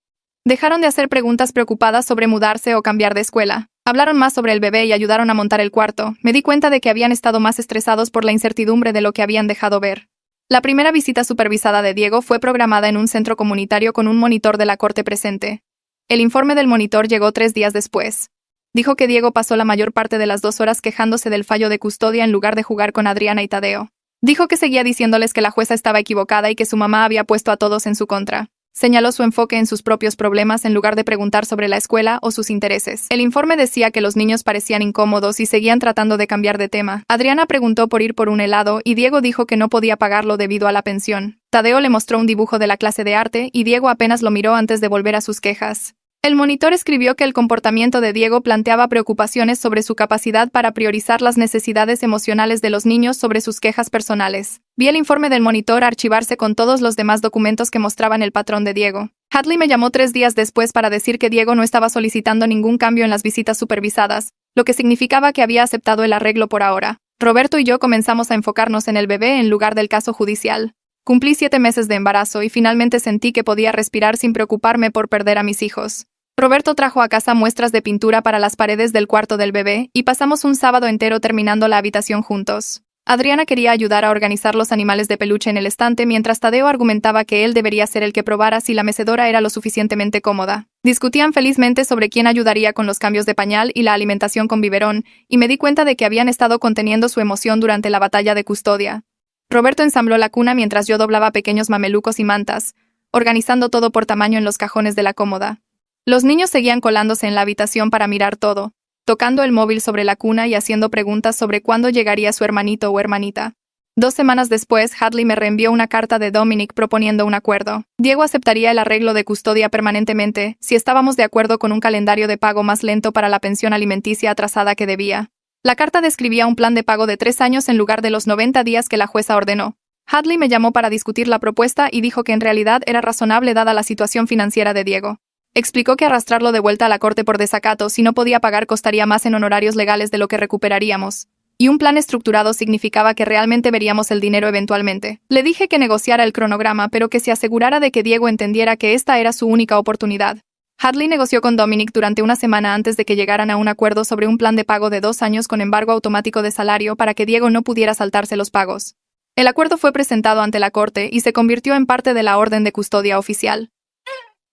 Dejaron de hacer preguntas preocupadas sobre mudarse o cambiar de escuela. Hablaron más sobre el bebé y ayudaron a montar el cuarto. Me di cuenta de que habían estado más estresados por la incertidumbre de lo que habían dejado ver. La primera visita supervisada de Diego fue programada en un centro comunitario con un monitor de la corte presente. El informe del monitor llegó 3 días después. Dijo que Diego pasó la mayor parte de las 2 horas quejándose del fallo de custodia en lugar de jugar con Adriana y Tadeo. Dijo que seguía diciéndoles que la jueza estaba equivocada y que su mamá había puesto a todos en su contra. Señaló su enfoque en sus propios problemas en lugar de preguntar sobre la escuela o sus intereses. El informe decía que los niños parecían incómodos y seguían tratando de cambiar de tema. Adriana preguntó por ir por un helado y Diego dijo que no podía pagarlo debido a la pensión. Tadeo le mostró un dibujo de la clase de arte y Diego apenas lo miró antes de volver a sus quejas. El monitor escribió que el comportamiento de Diego planteaba preocupaciones sobre su capacidad para priorizar las necesidades emocionales de los niños sobre sus quejas personales. Vi el informe del monitor archivarse con todos los demás documentos que mostraban el patrón de Diego. Hadley me llamó 3 días después para decir que Diego no estaba solicitando ningún cambio en las visitas supervisadas, lo que significaba que había aceptado el arreglo por ahora. Roberto y yo comenzamos a enfocarnos en el bebé en lugar del caso judicial. Cumplí 7 meses de embarazo y finalmente sentí que podía respirar sin preocuparme por perder a mis hijos. Roberto trajo a casa muestras de pintura para las paredes del cuarto del bebé y pasamos un sábado entero terminando la habitación juntos. Adriana quería ayudar a organizar los animales de peluche en el estante mientras Tadeo argumentaba que él debería ser el que probara si la mecedora era lo suficientemente cómoda. Discutían felizmente sobre quién ayudaría con los cambios de pañal y la alimentación con biberón, y me di cuenta de que habían estado conteniendo su emoción durante la batalla de custodia. Roberto ensambló la cuna mientras yo doblaba pequeños mamelucos y mantas, organizando todo por tamaño en los cajones de la cómoda. Los niños seguían colándose en la habitación para mirar todo, tocando el móvil sobre la cuna y haciendo preguntas sobre cuándo llegaría su hermanito o hermanita. 2 semanas después, Hadley me reenvió una carta de Dominic proponiendo un acuerdo. Diego aceptaría el arreglo de custodia permanentemente si estábamos de acuerdo con un calendario de pago más lento para la pensión alimenticia atrasada que debía. La carta describía un plan de pago de 3 años en lugar de los 90 días que la jueza ordenó. Hadley me llamó para discutir la propuesta y dijo que en realidad era razonable dada la situación financiera de Diego. Explicó que arrastrarlo de vuelta a la corte por desacato si no podía pagar costaría más en honorarios legales de lo que recuperaríamos, y un plan estructurado significaba que realmente veríamos el dinero eventualmente. Le dije que negociara el cronograma, pero que se asegurara de que Diego entendiera que esta era su única oportunidad. Hadley negoció con Dominic durante una semana antes de que llegaran a un acuerdo sobre un plan de pago de 2 años con embargo automático de salario para que Diego no pudiera saltarse los pagos. El acuerdo fue presentado ante la corte y se convirtió en parte de la orden de custodia oficial.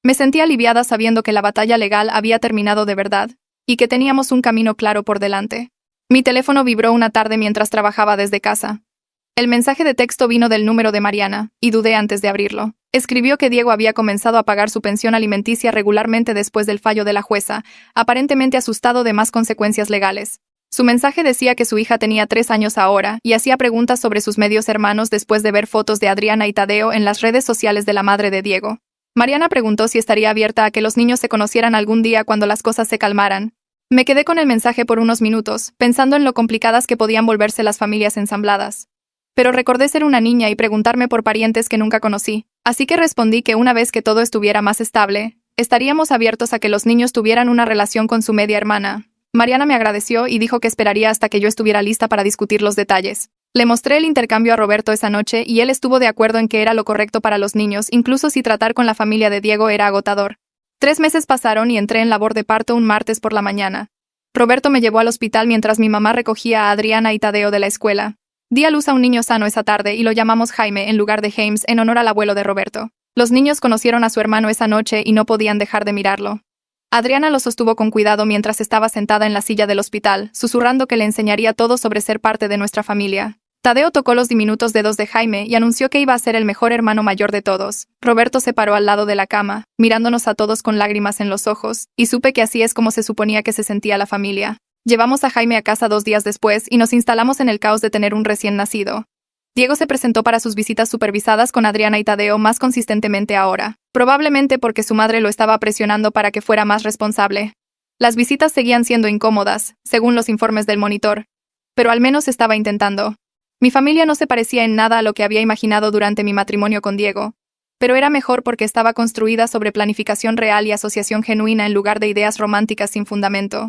Me sentí aliviada sabiendo que la batalla legal había terminado de verdad, y que teníamos un camino claro por delante. Mi teléfono vibró una tarde mientras trabajaba desde casa. El mensaje de texto vino del número de Mariana, y dudé antes de abrirlo. Escribió que Diego había comenzado a pagar su pensión alimenticia regularmente después del fallo de la jueza, aparentemente asustado de más consecuencias legales. Su mensaje decía que su hija tenía 3 años ahora, y hacía preguntas sobre sus medios hermanos después de ver fotos de Adriana y Tadeo en las redes sociales de la madre de Diego. Mariana preguntó si estaría abierta a que los niños se conocieran algún día cuando las cosas se calmaran. Me quedé con el mensaje por unos minutos, pensando en lo complicadas que podían volverse las familias ensambladas. Pero recordé ser una niña y preguntarme por parientes que nunca conocí, así que respondí que una vez que todo estuviera más estable, estaríamos abiertos a que los niños tuvieran una relación con su media hermana. Mariana me agradeció y dijo que esperaría hasta que yo estuviera lista para discutir los detalles. Le mostré el intercambio a Roberto esa noche y él estuvo de acuerdo en que era lo correcto para los niños, incluso si tratar con la familia de Diego era agotador. 3 meses pasaron y entré en labor de parto un martes por la mañana. Roberto me llevó al hospital mientras mi mamá recogía a Adriana y Tadeo de la escuela. Di a luz a un niño sano esa tarde y lo llamamos Jaime en lugar de James en honor al abuelo de Roberto. Los niños conocieron a su hermano esa noche y no podían dejar de mirarlo. Adriana lo sostuvo con cuidado mientras estaba sentada en la silla del hospital, susurrando que le enseñaría todo sobre ser parte de nuestra familia. Tadeo tocó los diminutos dedos de Jaime y anunció que iba a ser el mejor hermano mayor de todos. Roberto se paró al lado de la cama, mirándonos a todos con lágrimas en los ojos, y supe que así es como se suponía que se sentía la familia. Llevamos a Jaime a casa 2 días después y nos instalamos en el caos de tener un recién nacido. Diego se presentó para sus visitas supervisadas con Adriana y Tadeo más consistentemente ahora, probablemente porque su madre lo estaba presionando para que fuera más responsable. Las visitas seguían siendo incómodas, según los informes del monitor, pero al menos estaba intentando. Mi familia no se parecía en nada a lo que había imaginado durante mi matrimonio con Diego, pero era mejor porque estaba construida sobre planificación real y asociación genuina en lugar de ideas románticas sin fundamento.